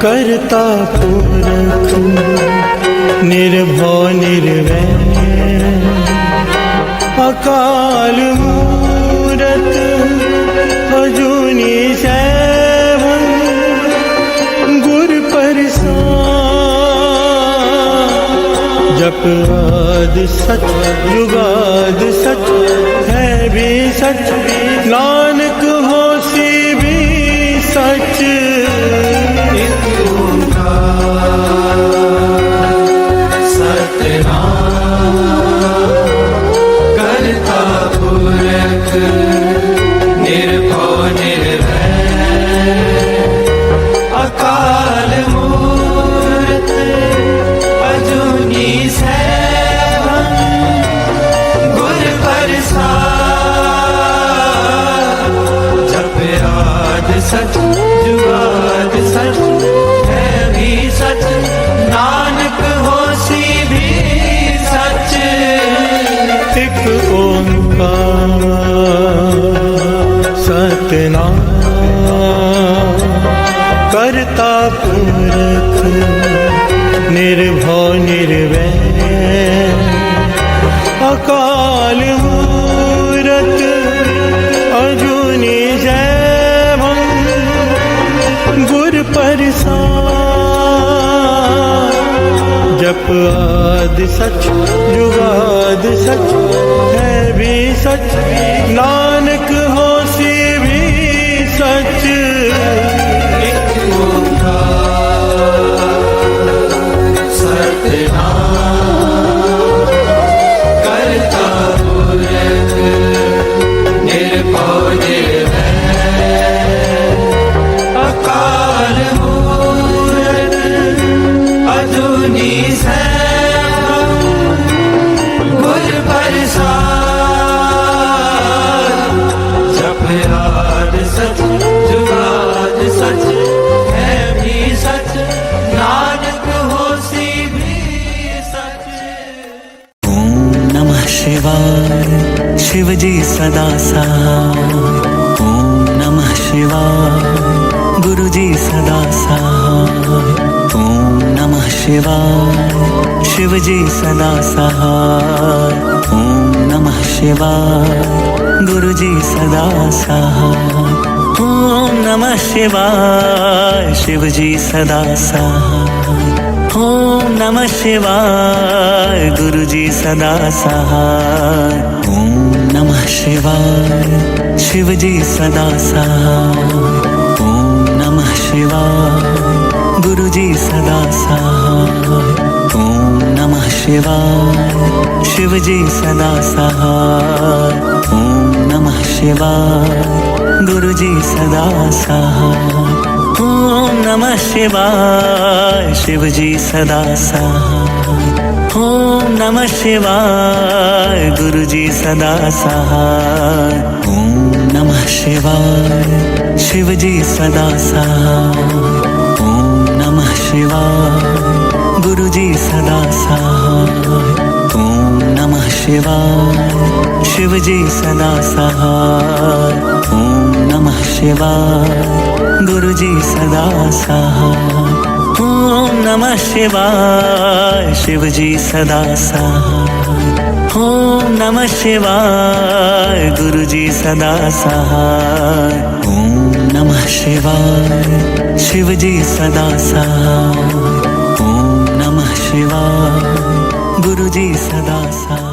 करता पुरख निर्भव निर्वैर, अकाल मूरत अजूनी सैभं, गुर प्रसाद। जप आदि सच जुगाद सच है भी सच, नानक होसी भी सच। करता पुरख निर्भव निर्वैर, अकाल मूरत अजूनी सैभं, गुर प्रसाद। जप आदि सच जुगाद सच है भी सच, नानक होसी भी सच। एक ओंकार सतनाम, करता पुरख निर्भव निर्वैर, अकाल मूरत अजूनी सैभं, गुर प्रसाद। जप आदि सच जुगाद सच है भी सच, नानक होसी भी सच। एक ओंकार सतनाम, करता पुरख निर्भव निर्वैर, अकाल मूरत अजूनी सैभं, गुर प्रसाद। जप आदि सच जुगाद सच है भी सच, नानक होसी भी सच। ओम नमः शिवाय, शिव जी सदा सहाय। ओम नमः शिवाय, गुरु जी सदा सहाय। ओम नमः शिवाय, शिव जी सदा सहाय। ओम नमः शिवाय, गुरु जी सदा सहाय। ओम नमः शिवाय, शिव जी सदा सहाय। ओम नमः शिवाय, गुरु जी सदा सहाय। ओम नमः शिवाय, शिव जी सदा सहाय। ओम नमः शिवाय, गुरु जी सदा सहाय। ओम नमः शिवाय, शिव जी सदा सहाय। ओम नमः शिवाय, गुरु जी सदा सहाय। ओम नमः शिवाय, शिव जी सदा सहाय। ओम नमः शिवाय, गुरु जी सदा सहाय। ओम नमः शिवाय, शिव जी सदा सहाय। ओम नमः शिवाय, गुरु जी सदा सहाय। ओम नमः शिवाय, शिव जी सदा सहाय। ओम नमः शिवाय, गुरु जी सदा सहाय। ओम नमः शिवाय, शिव जी सदा सहाय। ओम नमः शिवाय, गुरु जी सदा सहाय। ओम नमः शिवाय, शिव जी सदा सहाय। ओम नमः शिवाय, गुरु जी सदा सहाय।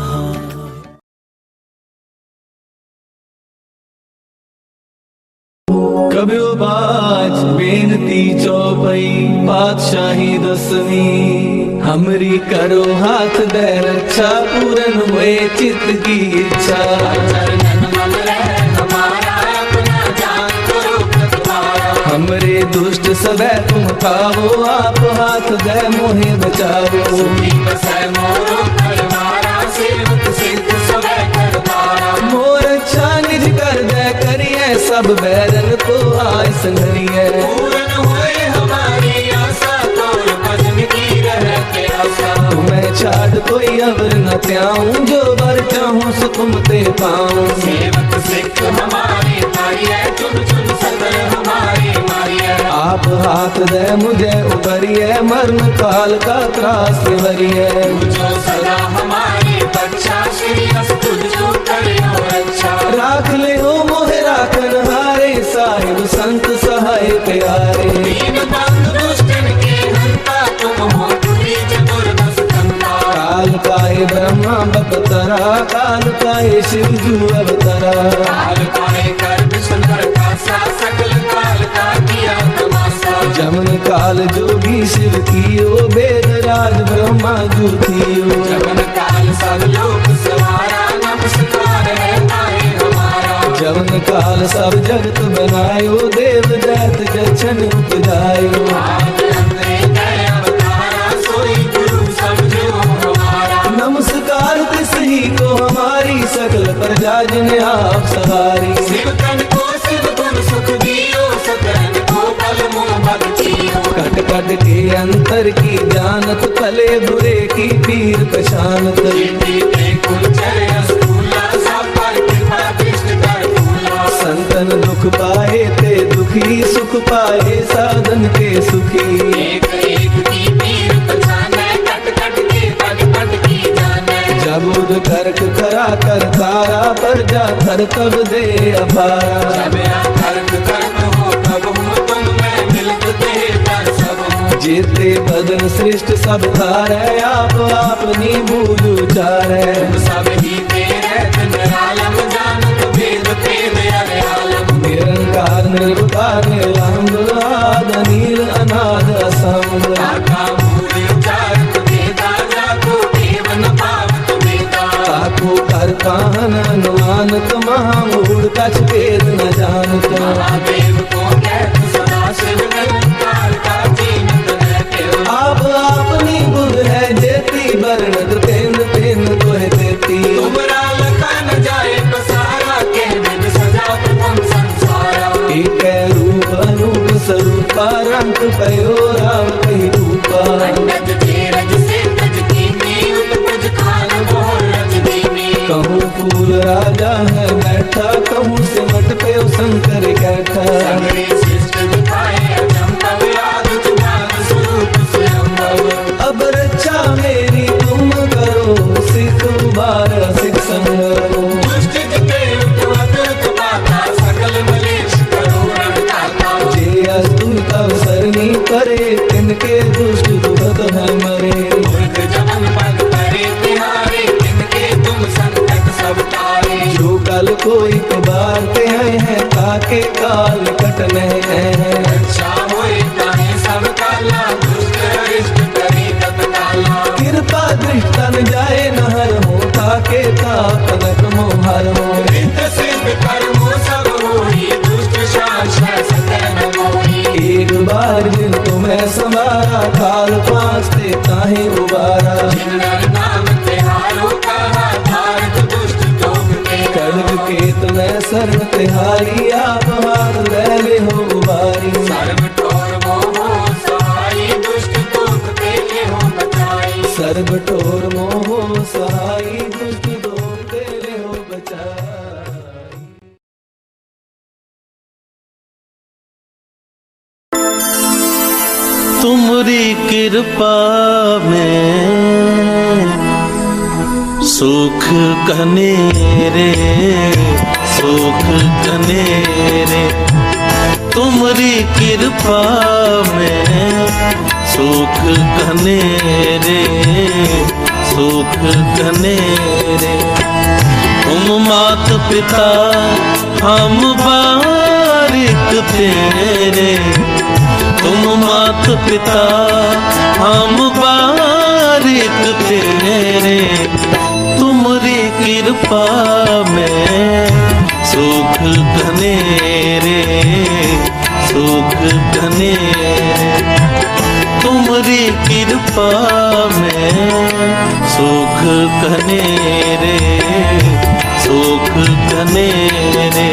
कब्यो बाज बेनती चौपई, पातशाही दसवीं। हमरी करो हाथ दे रक्षा, पूरन हुए चित्त की इच्छा। हमरे दुष्ट सदै तुम खाओ, आप हाथ दे मोहे बचाओ। मोर अच्छा निज कर दे करिए, सब बैरन को आय संगरिए। तुम्हें छाड़ कोई अवर न त्याऊं, जो बर चाहूं सो तुम ते पाऊं। सेवक सिख हमारे तारिये, चुन चुन सदर हमारे मारिये। आप हाथ दे मुझे उबरिए, मरण काल का त्रास वरिए। जो सदा हमारी रक्षा, श्री अस तुझो करियो रक्षा। राख ले हो मोहे राखन हारे, साहिब संत सहाय प्यारे। दीन बंधु दुष्टन के हंता, तुम हो तुरी चतुर्दश कंता। काल काहे ब्रह्मा बपतरा, काल काहे शिव जू अवतरा। काल काहे कर विष्णु का सा, सकल काल का किया तमाशा। जमन काल जोगी शिव कियो, वेद राज ब्रह्मा जू थियो। जमन काल सब लोक सवारा, नमस्कार है तारे हमारा। जमन काल सब जगत बनायो, देव दैत जछन उपजायो। आप अंतरे गए अवतारा, सोई गुरु समझो हमारा। नमस्कार तिस ही को हमारी, सकल प्रजा जिन्हें आप सवारी। शिव तन को शिव गुण सुख दियो, सकरन को बल मोह भक्तियो। कट कट के अंतर की जानत, भले बुरे की पीर पशानत। कीर्ति के कुंचर अस्तूला, सब पर कृपा दृष्टि कर फूला। संतन दुख पाए ते दुखी, सुख पाए साधन के सुखी। एक एक की पीर पहचाने, कट कट के पद पद की जाने। जबुद कर्क करा कर तारा, पर जा थर तब दे अपारा। जब कर्क कर्म हो तब हो, तुम मैं मिलत दे कर सब हो। जेते बदन श्रेष्ठ सब धारे, आप अपनी बूझ उचारे। तुम सब ही तेरे निरालम, जानत वेद भेद अरे आलम। निरंकार निर्विकार निरंग, आद नील अनाद असंग। आका मूल उचारत वेदा, जाको देव न पावत वेदा। ताको कर काहन अनुमानत, महामूढ़ कछ भेद न जानत। महादेव को कहत सदा शिव, निरंकार का जीनत रहते। आप अपनी बुध है जेती, बरनत तेन तेन तोहे देती। तुमरा लखा न जाए पसारा, के बिन सजा प्रथम संसारा। एक रूप अनूप स्वरूपा, रंग पयो राम कही रूपा। अंडज तेरज से तज कीनी, उत्पज खान मोर रज दीनी। कहूँ फूल राजा है बैठा, कहूँ सिमट पे शंकर कैठा। सगरे शिष्ट दिखाए अचंभव, आदि जुबान स्वरूप स्वयंभव। अब रक्षा मेरी तुम करो, सिख उबार सिख संगरो। दुष्ट जिते उपवत पाता, सकल मलेश करो रणदाता। जे अस्तुत अवसरनी करे, तिनके दुष्ट दुखत है मरे। मूर्ख जमन पद परे तिहारे, तिनके तुम संकट सब तारे। जो कल को एक बार ते हैं, ताके काल कटने हैं। रक्षा होए ताहे सब काला, दुष्ट अरिष्ट करे तत्काला। कृपा दृष्टन जाए नहर हो, ताके तापनक मोहर हो। रिद्ध सिद्ध कर्मो सब होई, दुष्ट शासन सतह न मोही। एक बार जिन तुम्हें समारा, काल पांचते ताहे उबारा। जिन नर नाम तिहारो कहा, भारत दुष्ट लोग के खड्ग केत में सर्व तिहारी, आप हाथ ले हो उबारी। सर्व ठोर मोहो सहाई, दुष्ट दोष तेले हो बचाई। सर्व ठोर मोह सहाई, दुष्ट दोष तेरे हो बचाई। तुमरी कृपा में सुख कनेरे, सुख कनेरे। तुमरी कृपा में सुख कनेरे, सुख कनेरे। तुम मात पिता हम बारिक तेरे, तुम मात पिता हम बारिक तेरे। तुमरी कृपा में सुख कनेरे, सुख कनेरे। तुमरी कृपा में सुख कनेरे, सुख कनेरे।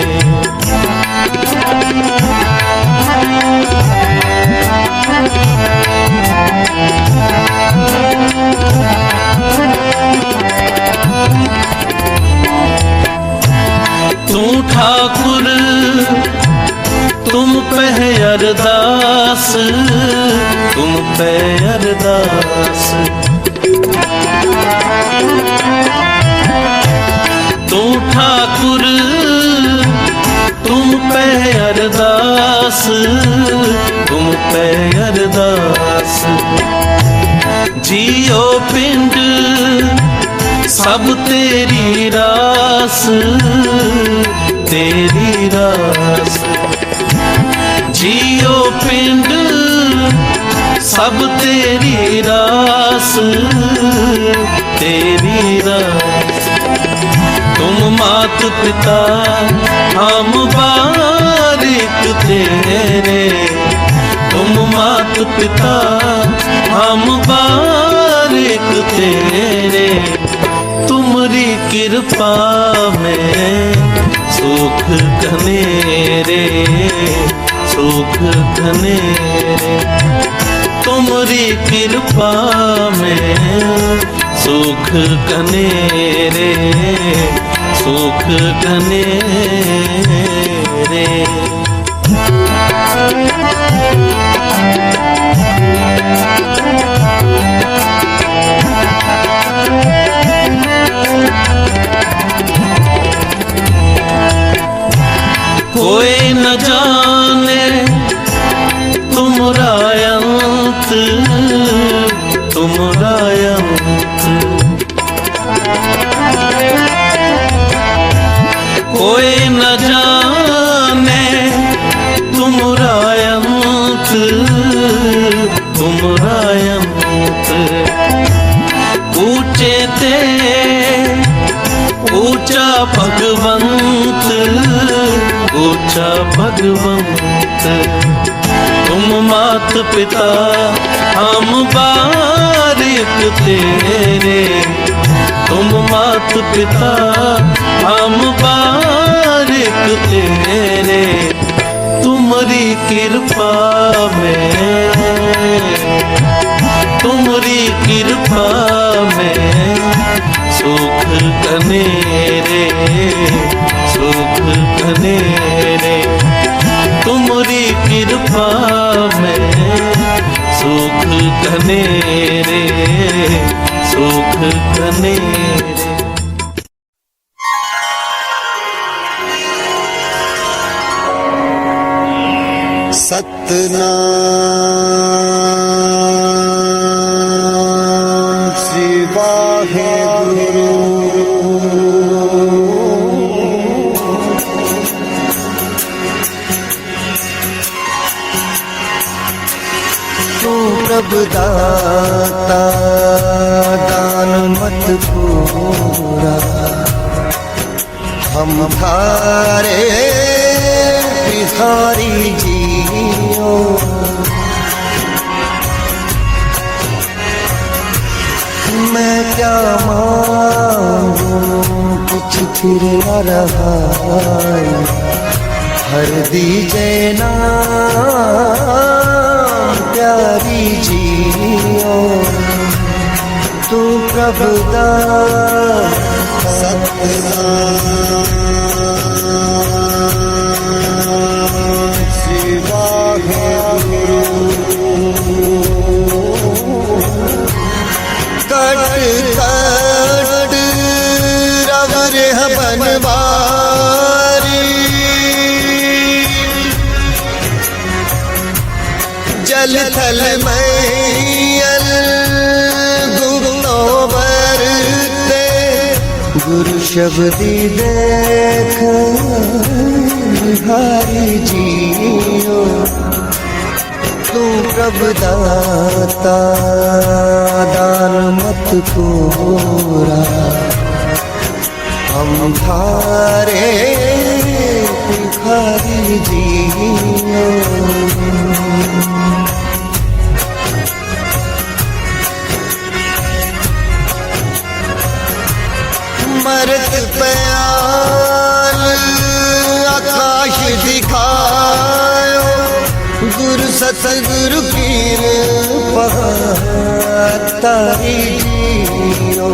तू ठाकुर तुम पे अरदास, दास तुम पे अरदास। तू ठाकुर तुम पे अरदास, तुम पे अरदास। जियो पिंड सब तेरी रास, तेरी रास। जियो पिंड सब तेरी रास, तेरी रास। तुम मात पिता हम बारिक तेरे, तुम मात पिता हम बारिक तेरे। तुमरी कृपा में सुख घनेरे, सुख घनेरे। तुमरी कृपा में सुख घनेरे, सुख घनेरे। कोई न जाने तुमरा अंत, तुमरा अंत। कोई न जाने तुमरा अंत, तुमरा अंत। ऊंचे ते ऊंचा भगवंत, ऊंचा भगवंत। तुम मात पिता हम बारिक तेरे, तुम मात पिता हम बारिक तेरे। तुमरी कृपा में, तुमरी कृपा में सुख घनेरे, सुख घनेरे। तुमरी कृपा में सुख घनेरे, सुख घनेरे। सतनाम श्री वाहेगुरु। तू प्रभु दाता दान मत पूरा, हम थारे भिखारी जियो। मैं क्या मांगू कुछ फिर न रहा, हर दीजे नाम प्यारी जियो। तू प्रभु दाता सतनाम श्री वाहेगुरु। कट कट रवर बनवारी, जल थल मैयल गुप्तो बरते। गुरु शब्दी देख बिहारी जियो। तू प्रभु दाता दान मत पूरा, हम थारे भिखारी जियो। मरत प्याल आकाश दिखायो, गुरु सतगुरु की तारी जियो।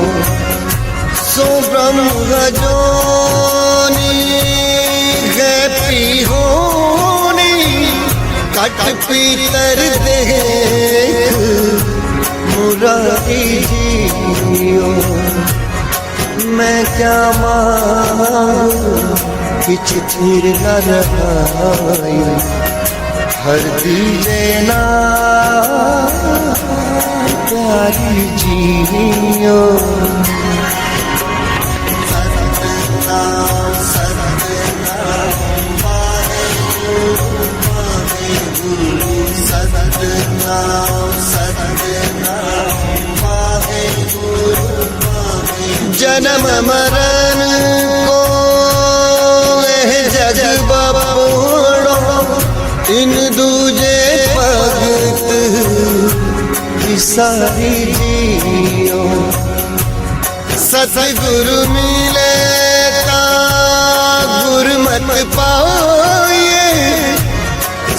सो ब्रह्म गजोनी गैपी होनी, कट पीतर देख मुरारी जियो मैं क्या मांगू किछ थिर न रहाई हर दीजे ना प्यारी जियो सतनाम सतनाम वाहेगुरु सतनाम सतनाम वाहेगुरु जन्म मरण को वह जग बपोड़ो इन दूजे भगत सारी जियो सतगुरु मिले का गुरमत पाए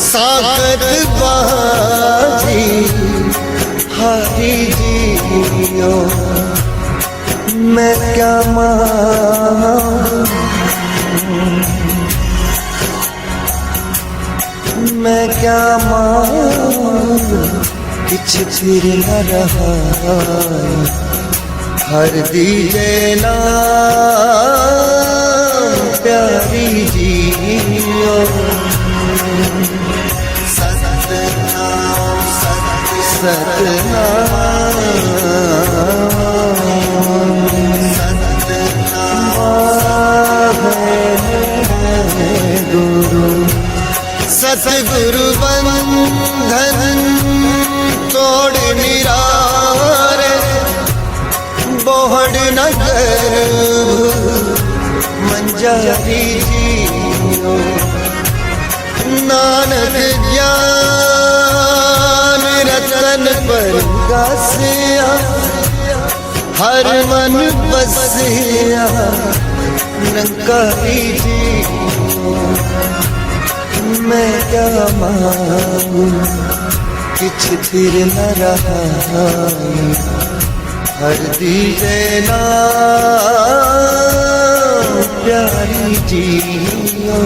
साकत बाजी हरी जियो मैं क्या मांगू मैं क्या मांगू किछ फिर न रहा हर दीजे ना प्यारी जियो सतनाम गुरु सतगुरु बंधन तोड़ निरारे बोहड़ नगर मंजारी जियो नानक ज्ञान रतन पर गासिया हर मन बसिया नंकारी जियो मैं क्या मांगू किछ फिर न रहा हर दीजे ना प्यारी जियो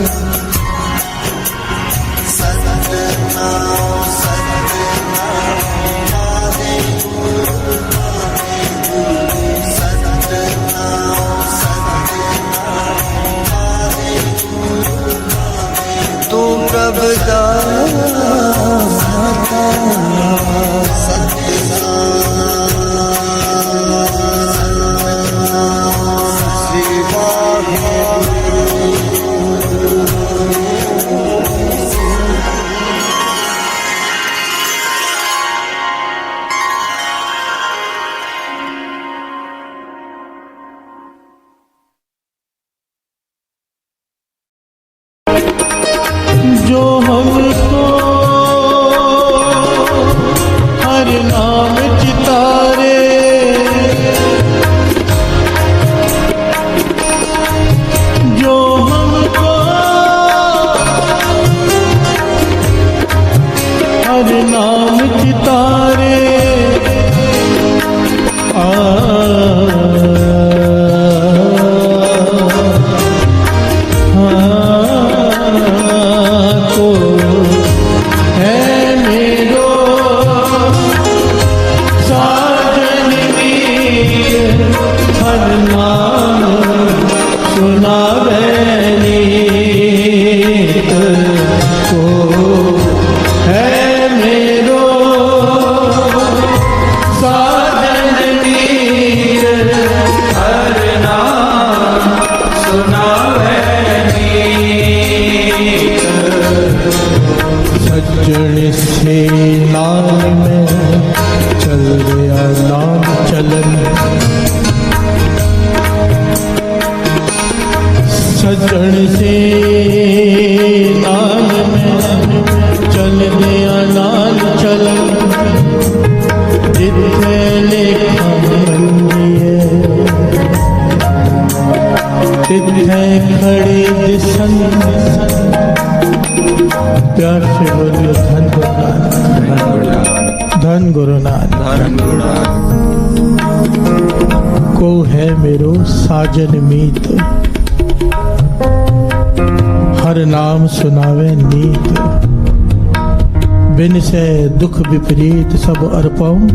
सतनाम सतनाम वाहेगुरु वाहेगुरु सतनाम सतनाम वाहेगुरु तू प्रभुदा जो हमको हर नाम चितारे जो हमको हर नाम चितारे सज्जन से नाम में चल गया नाम चलन सज्जन से नाम में चल गया नाम चलन जितने लेखा मंदिए तिथे खड़े दिसन प्यार से बोलिए धन गुरुनाथ को है मेरो साजन मीत हर नाम सुनावे नीत बिन से दुख विपरीत सब अर्पाऊं,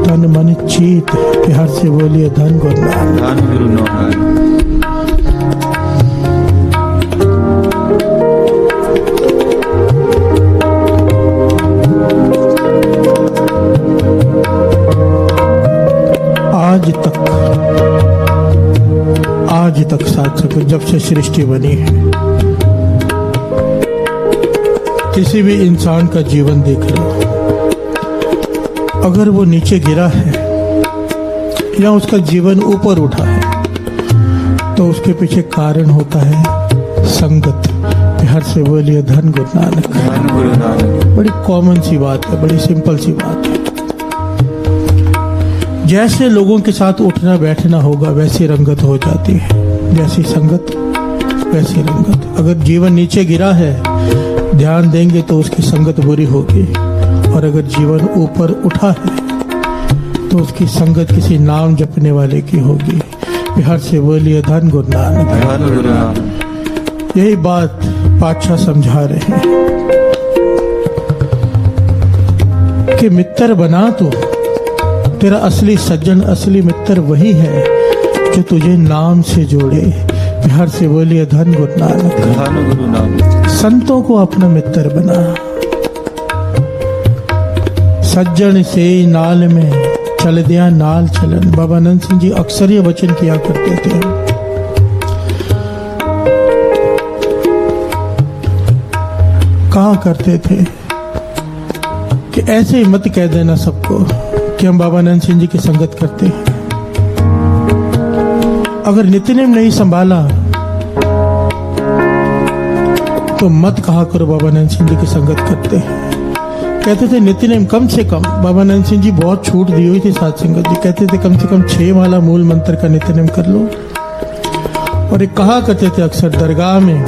तन मन चीत प्यार से बोलिए धन गुरु नानक। धन गुरु नानक। आज तक साथ सको, जब से सृष्टि बनी है, किसी भी इंसान का जीवन देख लो, अगर वो नीचे गिरा है या उसका जीवन ऊपर उठा है तो उसके पीछे कारण होता है संगत। प्यार से बोलिए धन गुरु नानक। धन गुरु नानक। बड़ी कॉमन सी बात है, बड़ी सिंपल सी बात है। जैसे लोगों के साथ उठना बैठना होगा वैसी रंगत हो जाती है, जैसी संगत वैसी रंगत। अगर जीवन नीचे गिरा है, ध्यान देंगे तो उसकी संगत बुरी होगी, और अगर जीवन ऊपर उठा है तो उसकी संगत किसी नाम जपने वाले की होगी। प्यार से बोलिए धन गुरु नानक। धन गुरु नानक। यही बात पातशाह समझा रहे हैं कि मित्र बना तो तेरा असली सज्जन असली मित्र वही है जो तुझे नाम से जोड़े। प्यार से बोलिए धन गुरु नानक। धन गुरु नानक। संतों को अपना मित्र बना। सज्जन से नाल में चल दिया नाल चलन। बाबा आनंद सिंह जी अक्सर ये वचन किया करते थे। कहा करते थे कि ऐसे ही मत कह देना सबको कि हम बाबा आनंद सिंह जी की संगत करते हैं। अगर नित्यनेम नहीं संभाला तो मत कहा करो बाबा आनंद सिंह जी की संगत करते हैं। कहते थे नित्यनेम कम से कम, बाबा आनंद सिंह जी बहुत छूट दी हुई थी साथ संगत जी, कहते थे कम से कम 6 माला मूल मंत्र का नित्यनेम कर लो। और एक कहा करते थे अक्सर दरगाह में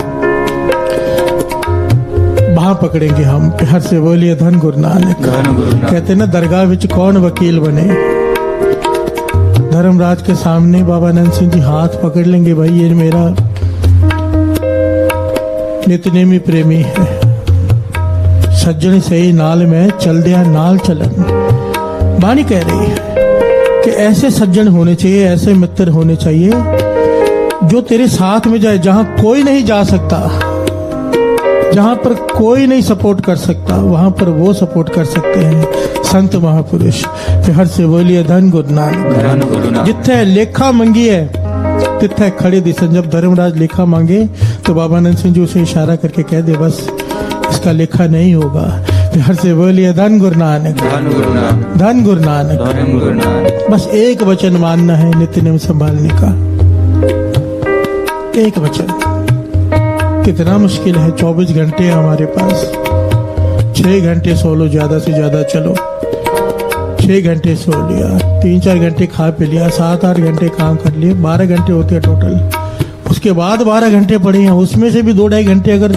बाह पकड़ेंगे हम। प्यार से बोलिए धन गुरु नानक। कहते ना दरगाह विच कौन वकील बने। धर्मराज के सामने बाबा आनंद सिंह जी हाथ पकड़ लेंगे, भाई ये मेरा नित्यनेमी प्रेमी है। सज्जन से ही नाल में चल दिया नाल चलन। बानी कह रही है कि ऐसे सज्जन होने चाहिए, ऐसे मित्र होने चाहिए जो तेरे साथ में जाए। जहां कोई नहीं जा सकता, जहां पर कोई नहीं सपोर्ट कर सकता, वहां पर वो सपोर्ट कर सकते हैं संत महापुरुष। प्यार से बोलिए धन गुरु नानक। जिथे लेखा मंगी है तिथे खड़े दिसन। जब धर्मराज लेखा मांगे तो बाबा आनंद सिंह जी उसे इशारा करके कह दे बस इसका लेखा नहीं होगा। प्यार से बोलिए धन गुरु नानक। धन गुरु नानक। धन गुरु नानक। धन गुरु नानक। बस एक वचन मानना है नित्यनेम संभालने का, एक वचन। कितना मुश्किल है। 24 घंटे हैं हमारे पास। 6 घंटे सो लो, ज्यादा से ज्यादा चलो 6 घंटे सो लिया, 3-4 घंटे खा पी लिया, 7-8 घंटे काम कर लिए, 12 घंटे होते हैं टोटल। उसके बाद 12 घंटे पड़े हैं, उसमें से भी 2-2.5 घंटे अगर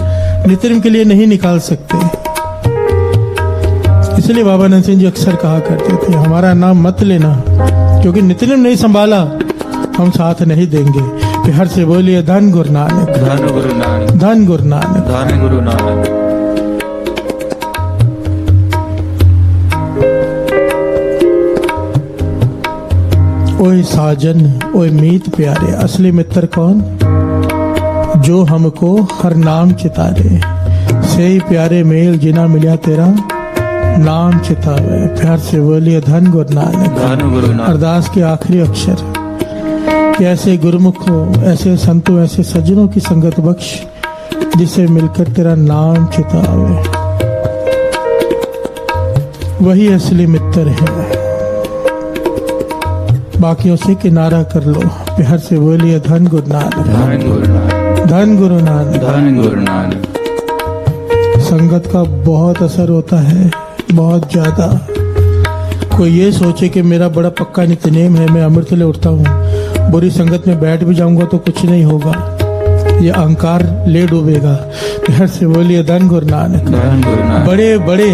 नित्यनेम के लिए नहीं निकाल सकते। इसलिए बाबा आनंद सिंह जी अक्सर कहा करते थे हमारा नाम मत लेना, क्योंकि नित्यनेम नहीं संभाला हम साथ नहीं देंगे। प्यार से बोलिए धन गुरु नानक। धन गुरु नानक। धन गुरु नानक। धन गुरु नानक। ओए साजन ओए मीत प्यारे, असली मित्र कौन? जो हमको हर नाम चितारे। से ही प्यारे मेल जिना मिलिया तेरा नाम चितावे। प्यार से बोलिए धन गुरु नानक। धन गुरु नानक। अरदास के आखिरी अक्षर कि ऐसे गुरुमुखों, ऐसे संतों, ऐसे सज्जनों की संगत बख्श जिसे मिलकर तेरा नाम चितावे। वही असली मित्र है। बाकियों से किनारा कर लो। प्यार से बोलिए धन गुरु नानक। धन गुरु नानक। धन गुरु नानक। धन गुरु नानक। संगत का बहुत असर होता है, बहुत ज्यादा। कोई ये सोचे कि मेरा बड़ा पक्का नित्यनेम है, मैं अमृत ले उठता हूँ, बुरी संगत में बैठ भी जाऊंगा तो कुछ नहीं होगा, ये अहंकार ले डूबेगा। प्यार से बोलिए धन गुरु नानक। धन गुरु नानक। बड़े बड़े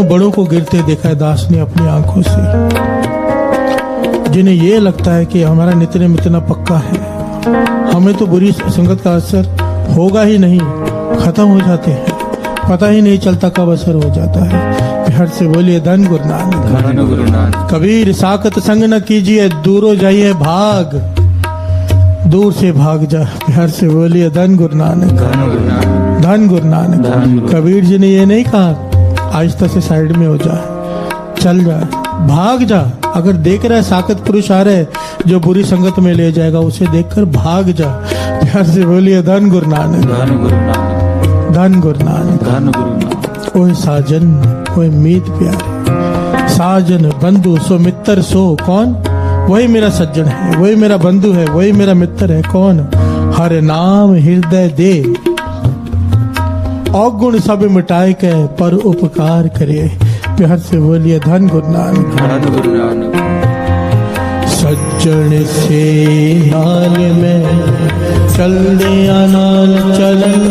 बड़ों को गिरते देखा है दास ने अपनी आंखों से, जिन्हें ये लगता है कि हमारा नित्यनेम इतना पक्का है, हमें तो बुरी संगत का असर होगा ही नहीं, खत्म हो जाते हैं। पता ही नहीं चलता कब असर हो जाता है। प्यार से बोलिए धन गुरु नानक। धन गुरु नानक। कबीर साकत संग न कीजिए, दूरो जाइए भाग, दूर से भाग जा। प्यार से बोलिए धन गुरु नानक। धन गुरु नानक। धन गुरु नानक। धन गुरु। कबीर जी ने ये नहीं कहा आहिस्ता से साइड में हो जा, चल जा, भाग जा। अगर देख रहा है साकत पुरुष आ रहे जो बुरी संगत में ले जाएगा, उसे देखकर भाग जा। प्यार से बोलिए धन गुरु नानक। धन गुरु नानक। धन गुरु नानक। धन गुरु नानक। ओए साजन, ओए मीत प्यारे, साजन बंधु सो मित्र सो कौन? वही मेरा सज्जन है, वही मेरा बंधु है, वही मेरा मित्र है। कौन? हर नाम हृदय दे, अवगुण सब मिटाए के पर उपकार करे। प्यार से बोलिए धन गुरु नानक। धन गुरु नानक। सज्जन से नाल में चल दिया नाल चलन,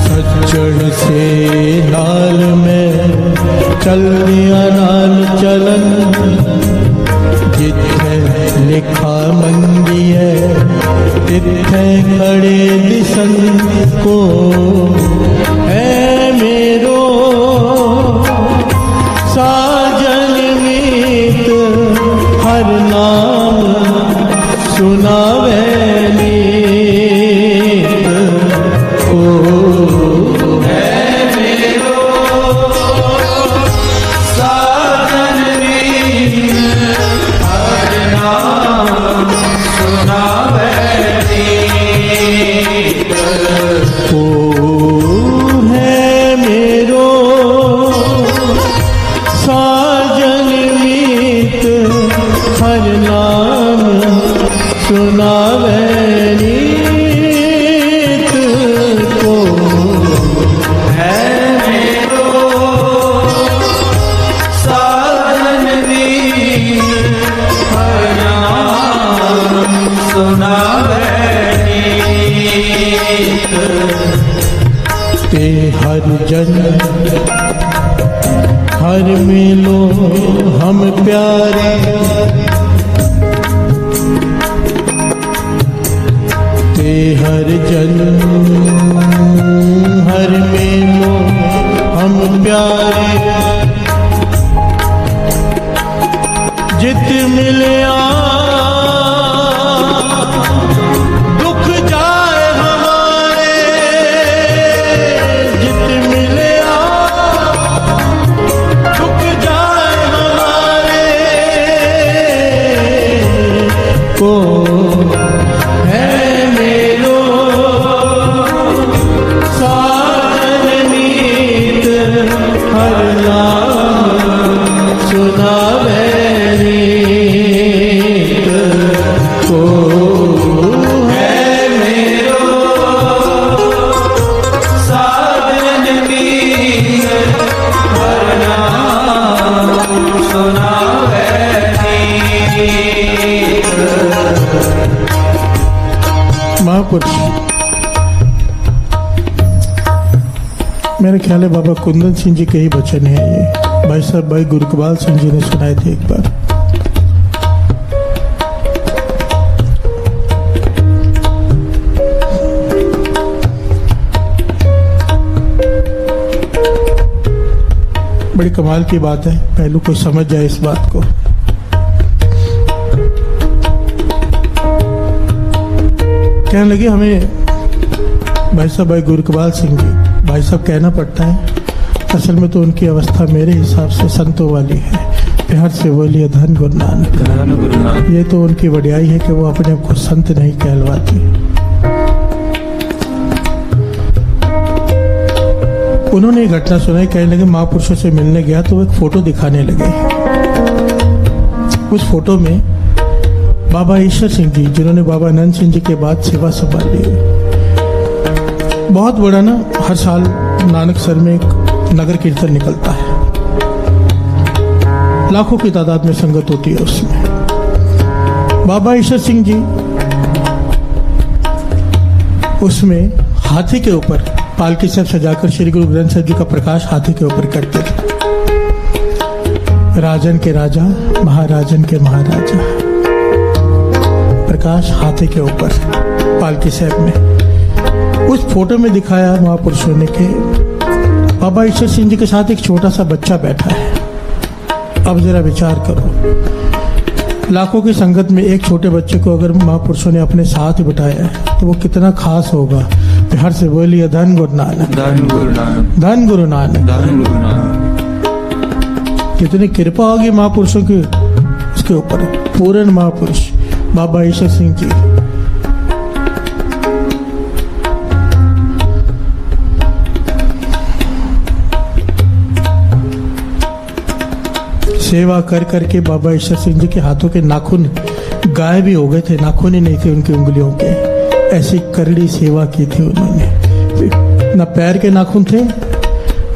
सज्जन से नाल में चल दिया नाल चलन, जिथे लिखा मंगी है तिथे खड़े दिसन को, है मेरो साजन मीत हर नाम सुनावे नीत को। ते हर जन हर मिलो हम प्यारे, ते हर जन हर मिलो हम प्यारे, जित मिलया मेरे ख्याल है बाबा कुंदन सिंह जी के ही वचन है ये। भाई साहब भाई गुरु इकबाल सिंह जी ने सुनाए थे एक बार। बड़ी कमाल की बात है, पहलू कोई समझ जाए इस बात को। कहने लगे हमें भाई साहब भाई गुरु इकबाल सिंह जी, भाई साहब कहना पड़ता है, असल में तो उनकी अवस्था मेरे हिसाब से संतों वाली है। प्यार से बोलिए धन गुरु नानक। धन गुरु नानक। ये तो उनकी वड्याई है कि वो अपने आप को संत नहीं कहलवाते। उन्होंने एक घटना सुनाई, कहने लगे महापुरुषों से मिलने गया तो वो एक फोटो दिखाने लगे। उस फोटो में बाबा ईश्वर सिंह जी, जिन्होंने बाबा आनंद सिंह जी के बाद सेवा संभाली, बहुत बड़ा ना हर साल नानकसर में एक नगर कीर्तन निकलता है, लाखों की तादाद में संगत होती है उसमें। बाबा ईश्वर सिंह जी उसमें हाथी के ऊपर पालकी सब सजाकर श्री गुरु ग्रंथ साहिब जी का प्रकाश हाथी के ऊपर करते थे। राजन के राजा, महाराजन के महाराजा। प्रकाश हाथी के ऊपर पालकी साहब में। उस फोटो में दिखाया महापुरुषों ने कि बाबा ईश्वर सिंह जी के साथ एक छोटा सा बच्चा बैठा है। अब जरा विचार करो, लाखों की संगत में एक छोटे बच्चे को अगर महापुरुषों ने अपने साथ बिठाया है तो वो कितना खास होगा। प्यार से बोलिए धन गुरु नानक, धन गुरु नानक, धन गुरु नानक, धन गुरु नानक। कितनी कृपा होगी महापुरुषों की उसके ऊपर। पूर्ण महापुरुष बाबा ईश्वर सिंह जी। सेवा कर करके बाबा ईश्वर सिंह जी के हाथों के नाखून गायब ही हो गए थे, नाखून ही नहीं थे उनकी उंगलियों के। ऐसी करड़ी सेवा की थी उन्होंने। न पैर के नाखून थे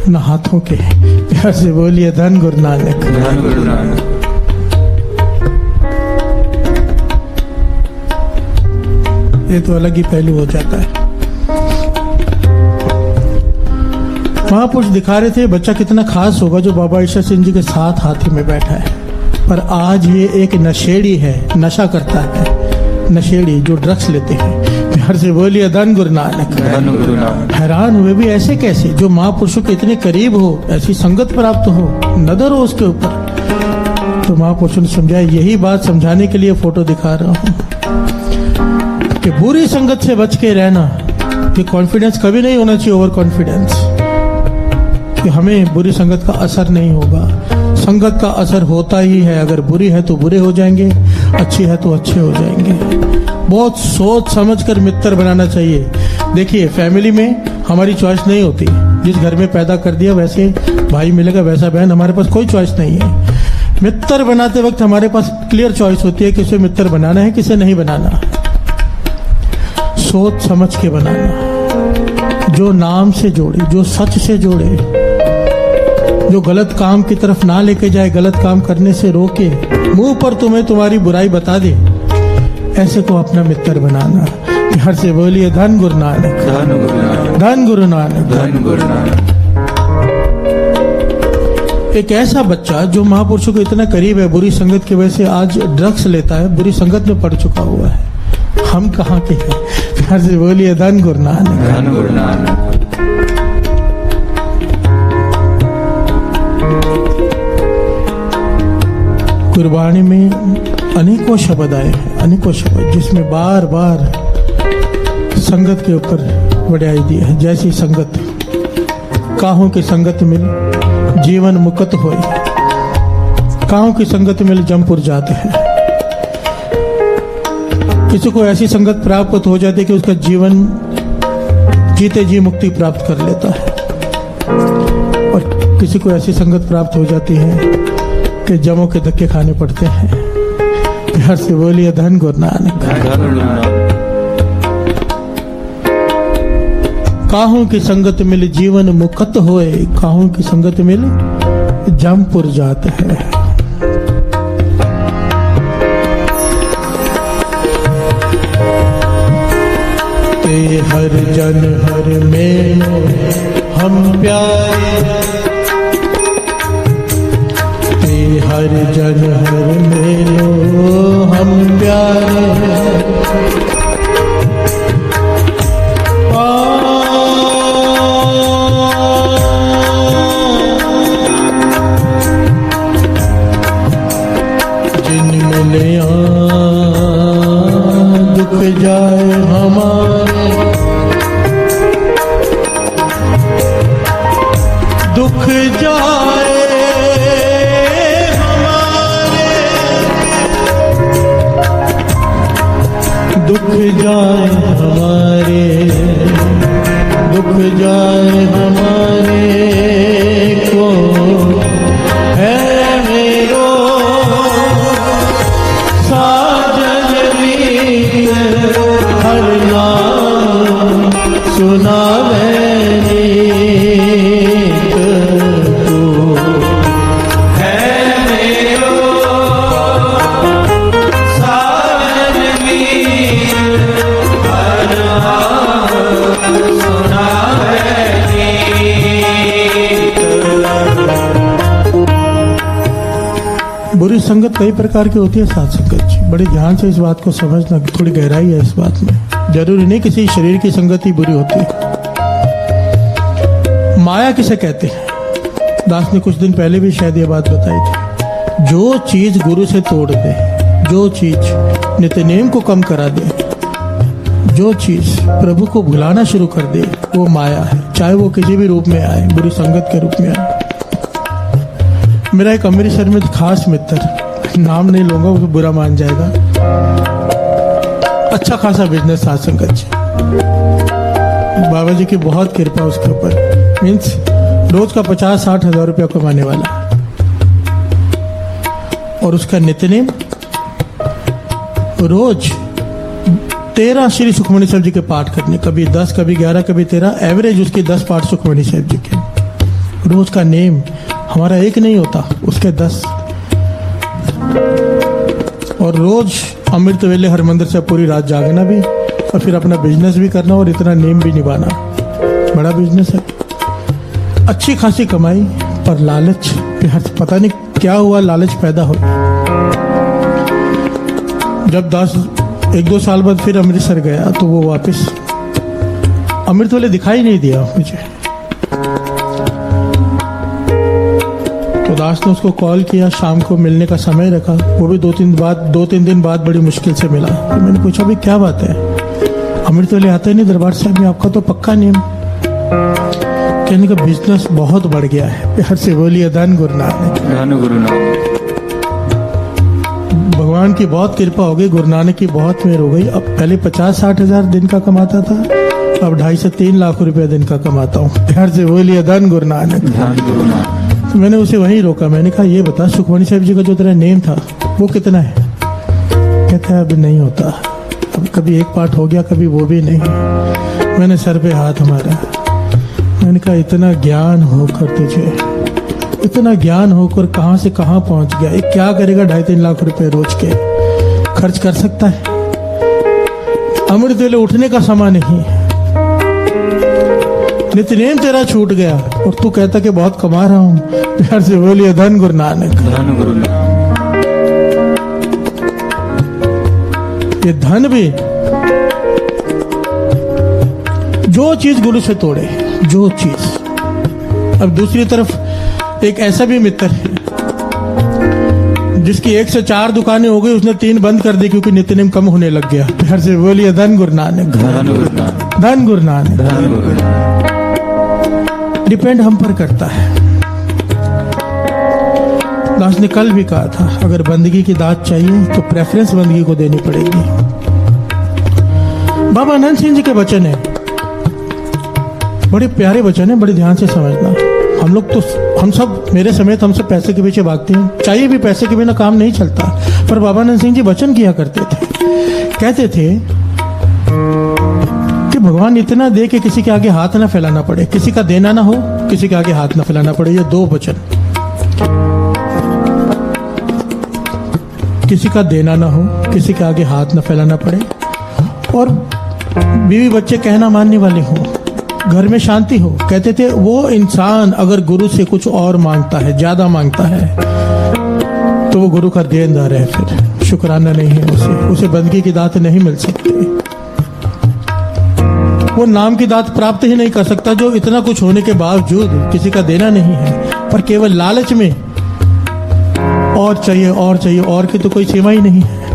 न हाथों के। प्यार से बोलिए धन गुरु नानक, धन गुरु नानक। ये तो अलग ही पहलू हो जाता है। महापुरुष दिखा रहे थे बच्चा कितना खास होगा जो बाबा ईश्वर सिंह जी के साथ हाथी में बैठा है। पर आज ये एक नशेड़ी है, नशा करता है, नशेड़ी जो ड्रग्स लेते हैं। प्यार से बोलिए धन गुरु नानक, धन गुरु नानक। हैरान हुए भी ऐसे कैसे, जो महापुरुषों के इतने करीब हो, ऐसी संगत प्राप्त हो, नजर हो उसके ऊपर। तो महापुरुषों ने समझाया, यही बात समझाने के लिए फोटो दिखा रहा हूं कि बुरी संगत से बच के रहना। कि कॉन्फिडेंस कभी नहीं होना चाहिए, ओवर कॉन्फिडेंस, कि हमें बुरी संगत का असर नहीं होगा। संगत का असर होता ही है, अगर बुरी है तो बुरे हो जाएंगे, अच्छी है तो अच्छे हो जाएंगे। बहुत सोच समझ कर मित्र बनाना चाहिए। देखिए फैमिली में हमारी चॉइस नहीं होती, जिस घर में पैदा कर दिया वैसे भाई मिलेगा, वैसा बहन, हमारे पास कोई चॉइस नहीं है। मित्र बनाते वक्त हमारे पास क्लियर चॉइस होती है किसे मित्र बनाना है, किसे नहीं बनाना। सोच समझ के बनाना, जो नाम से जोड़े, जो सच से जोड़े, जो गलत काम की तरफ ना लेके जाए, गलत काम करने से रोके, मुंह पर तुम्हें तुम्हारी बुराई बता दे, ऐसे को अपना मित्र बनाना। प्यार से बोलिए धन गुरु नानक, धन गुरु नानक, धन गुरु नानक, धन गुरु नानक। एक ऐसा बच्चा जो महापुरुषों के इतना करीब है, बुरी संगत की वजह से आज ड्रग्स लेता है, बुरी संगत में पड़ चुका हुआ है। हम कहाँ के हैं? प्यार से बोलिए धन गुरु नानक, धन गुरु नानक। गुरबाणी में अनेकों शब्द आए हैं, अनेकों शब्द, जिसमें बार बार संगत के ऊपर वड्याई दी है। जैसी संगत, काहों की संगत मिल जीवन मुक्त होए, काहों की संगत मिल जमपुर जाते हैं। किसी को ऐसी संगत प्राप्त हो जाती है कि उसका जीवन जीते जी मुक्ति प्राप्त कर लेता है, और किसी को ऐसी संगत प्राप्त हो जाती है कि जमों के धक्के खाने पड़ते हैं। प्यार से बोलिए धन गुरु नानक, धन गुरु नानक। काहों की संगत मिल जीवन मुक्त होए, काहों की संगत मिल जमपुर जाते हैं। ते हर जन हर में हम प्यारे, हर जन हर मेलो हम प्यारे। जिन मिलिया दुख जाए हमारे, दुख जाए दुख जाए हमारे, दुख जाए हमारे को है मेरो साजन मीत, हर नाम सुनावे नीत तू है मेरो साजन मीत, बुरी संगत कई प्रकार की होती है, साथ संगत जी। बड़े ध्यान से इस बात को समझना, थोड़ी गहराई है इस बात में। जरूरी नहीं किसी शरीर की संगति बुरी होती है। माया किसे कहते हैं? दास ने कुछ दिन पहले भी शायद ये बात बताई थी। जो चीज गुरु से तोड़ दे, जो चीज नित्य नेम को कम करा दे, जो चीज प्रभु को भुलाना शुरू कर दे, वो माया है। चाहे वो किसी भी रूप में आए, बुरी संगत के रूप में आए। मेरा एक अमृतसर में खास मित्र, नाम नहीं लूंगा, वो बुरा मान जाएगा, अच्छा खासा बिजनेस साथ संगत से, बाबा जी की बहुत कृपा उसके ऊपर। मीन्स रोज का 50-60 हजार रुपया कमाने वाला, और उसका नित्यनेम रोज 13 श्री सुखमणि साहब जी के पाठ करने, कभी 10, कभी 11, कभी 13, एवरेज उसके 10 पाठ सुखमणि साहब जी के। रोज का नेम हमारा एक नहीं होता, उसके 10। और रोज अमृत वेले हरमंदिर से पूरी रात जागना भी, और फिर अपना बिजनेस भी करना, और इतना नेम भी निभाना। बड़ा बिजनेस है, अच्छी खासी कमाई, पर लालच, पता नहीं क्या हुआ, लालच पैदा हो। जब 1-2 साल बाद फिर अमृतसर गया, तो वो वापस अमृत वेले दिखाई नहीं दिया मुझे। तो दास ने उसको कॉल किया, शाम को मिलने का समय रखा, वो भी 2-3 दिन बाद बड़ी मुश्किल से मिला। तो मैंने पूछा, भाई क्या बात है, अमृत वेले आते नहीं दरबार साहब में, आपका तो पक्का नेम। कहने का बिजनेस बहुत बढ़ गया है। प्यार से बोलिए धन गुरु नानक। भगवान की बहुत कृपा हो गई, गुरु नानक की बहुत मेहर हो गई। अब पहले 50-60 हजार दिन का कमाता था, अब 2.5 से 3 लाख रुपया दिन का कमाता हूँ। प्यार से बोलिए धन गुरु नानक। तो मैंने उसे वहीं रोका, मैंने कहा ये बता, सुखमणि साहब जी का जो तेरा नेम था वो कितना है? कहता है अभी नहीं होता, अब कभी एक पाठ हो गया, कभी वो भी नहीं। मैंने सर पे हाथ मारा, मैंने कहा इतना ज्ञान होकर तुझे, इतना ज्ञान होकर कहां से कहां पहुंच गया। ये क्या करेगा? 2.5-3 लाख रुपए रोज के खर्च कर सकता है? अमृत वेले उठने का समय नहीं, नित्यनेम तेरा छूट गया, और तू कहता कि बहुत कमा रहा हूं। प्यार से बोलिए धन गुरु नानक। ये धन भी, जो चीज गुरु से तोड़े, जो चीज। अब दूसरी तरफ एक ऐसा भी मित्र है जिसकी 1 से 4 दुकानें हो गई, उसने 3 बंद कर दी क्योंकि नित्यनेम कम होने लग गया। प्यार से बोलिए धन गुरु नानक। धन गुरु नानक। डिपेंड हम पर करता है। दास ने कल भी कहा था, अगर बंदगी की दात चाहिए तो प्रेफरेंस बंदगी को देनी पड़ेगी। बाबा आनंद सिंह जी के वचन है, बड़े प्यारे वचन है, बड़े ध्यान से समझना। हम लोग तो, हम सब, मेरे समेत, हम सब पैसे के पीछे भागते हैं, चाहिए भी, पैसे के बिना काम नहीं चलता। पर बाबा आनंद सिंह जी वचन किया करते थे, कहते थे कि भगवान इतना दे कि किसी के आगे हाथ ना फैलाना पड़े, किसी का देना ना हो, किसी के आगे हाथ ना फैलाना पड़े। ये 2 वचन, किसी का देना ना हो, किसी के आगे हाथ ना फैलाना पड़े, और बीवी बच्चे कहना मानने वाले हो, घर में शांति हो। कहते थे वो इंसान अगर गुरु से कुछ और मांगता है, ज्यादा मांगता है, तो वो गुरु का देनदार है, फिर शुक्राना नहीं है उसे बंदगी की दात नहीं मिल सकती। वो नाम की दात प्राप्त ही नहीं कर सकता जो इतना कुछ होने के बावजूद किसी का देना नहीं है, पर केवल लालच में और चाहिए, और चाहिए, और की तो कोई सीमा ही नहीं है।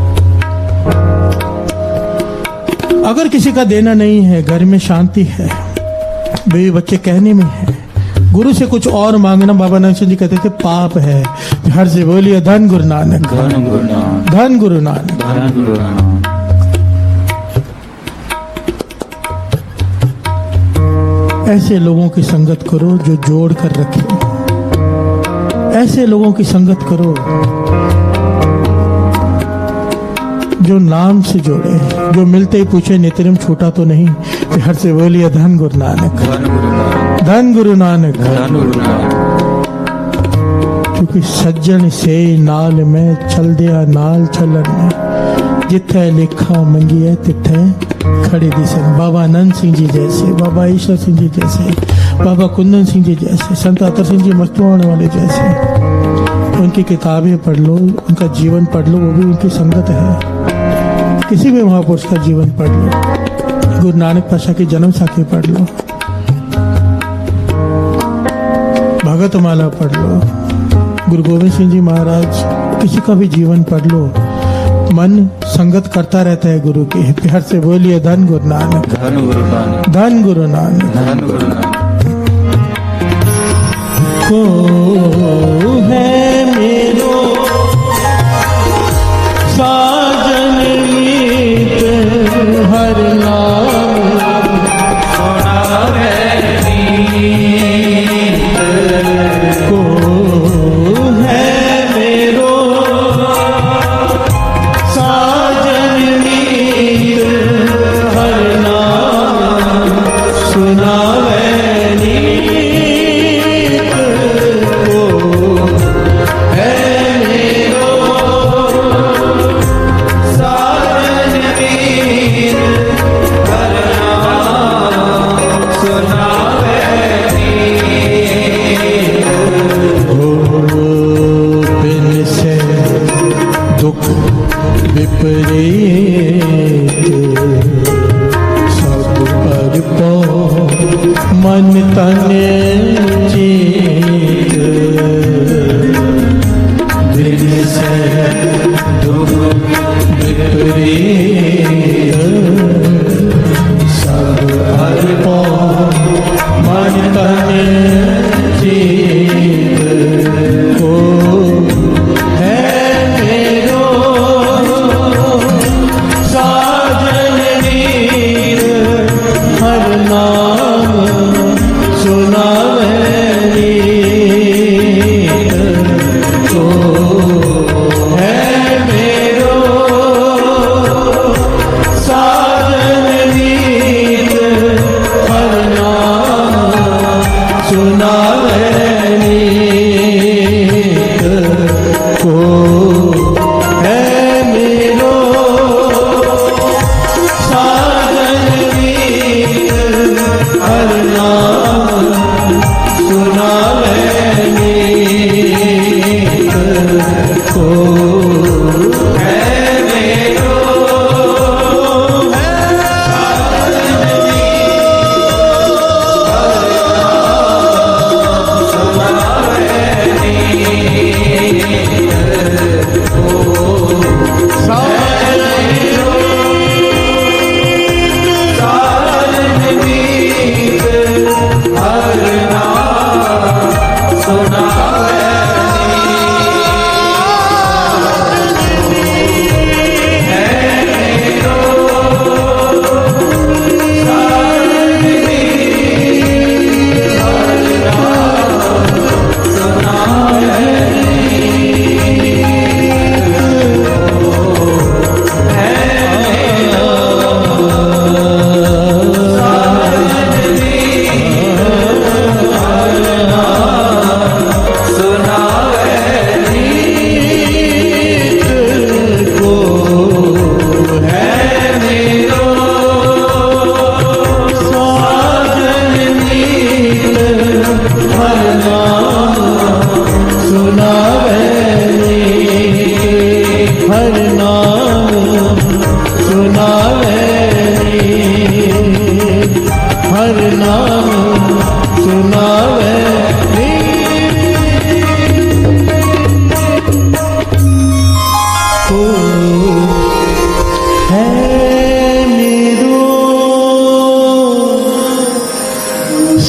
अगर किसी का देना नहीं है, घर में शांति है, बीवी बच्चे कहने में है, गुरु से कुछ और मांगना, बाबा नानक जी कहते थे पाप है। हर से बोलिए धन गुरु नानक। धन गुरु नानक। ऐसे लोगों की संगत करो जो जोड़ कर रखे, ऐसे लोगों की संगत करो जो नाम से जोड़े, जो मिलते ही पूछे नित्यनेम छूटा तो नहीं। हर से बोलिए धन गुरु नानक। धन गुरु नानक। क्योंकि सज्जन से नाल में चल दिया नाल चलन में, जिथे लिखा मंगिए तिथे खड़े दिसन। बाबा आनंद सिंह जी जैसे, बाबा ईश्वर सिंह जी जैसे, बाबा कुंदन सिंह जी जैसे, संत अतर सिंह जी मस्तुआने वाले जैसे, उन उनकी किताबें पढ़ लो, उनका जीवन पढ़ लो, वो भी उनकी संगत है। किसी भी महापुरुष का जीवन पढ़ लो, गुरु नानक पातशाह की जन्म साखी पढ़ लो, भगत माला पढ़ लो, गुरु गोविंद सिंह जी महाराज किसी का भी जीवन पढ़ लो, मन संगत करता रहता है गुरु की। प्यार से बोलिए धन गुरु नानक, धन गुरु नानक, धन गुरु नानक। धन गुरु नानक। को है मेरो साजन मीत हर नाम सुनावे नीत। को है मेरो साजन मीत हर नाम सुनावे मन तन चीत दिल से दुख विपरीत सब अर्पो मन तन चीत को है मेरो साजन मीत हर नाम सुनावे नीत को है मेरो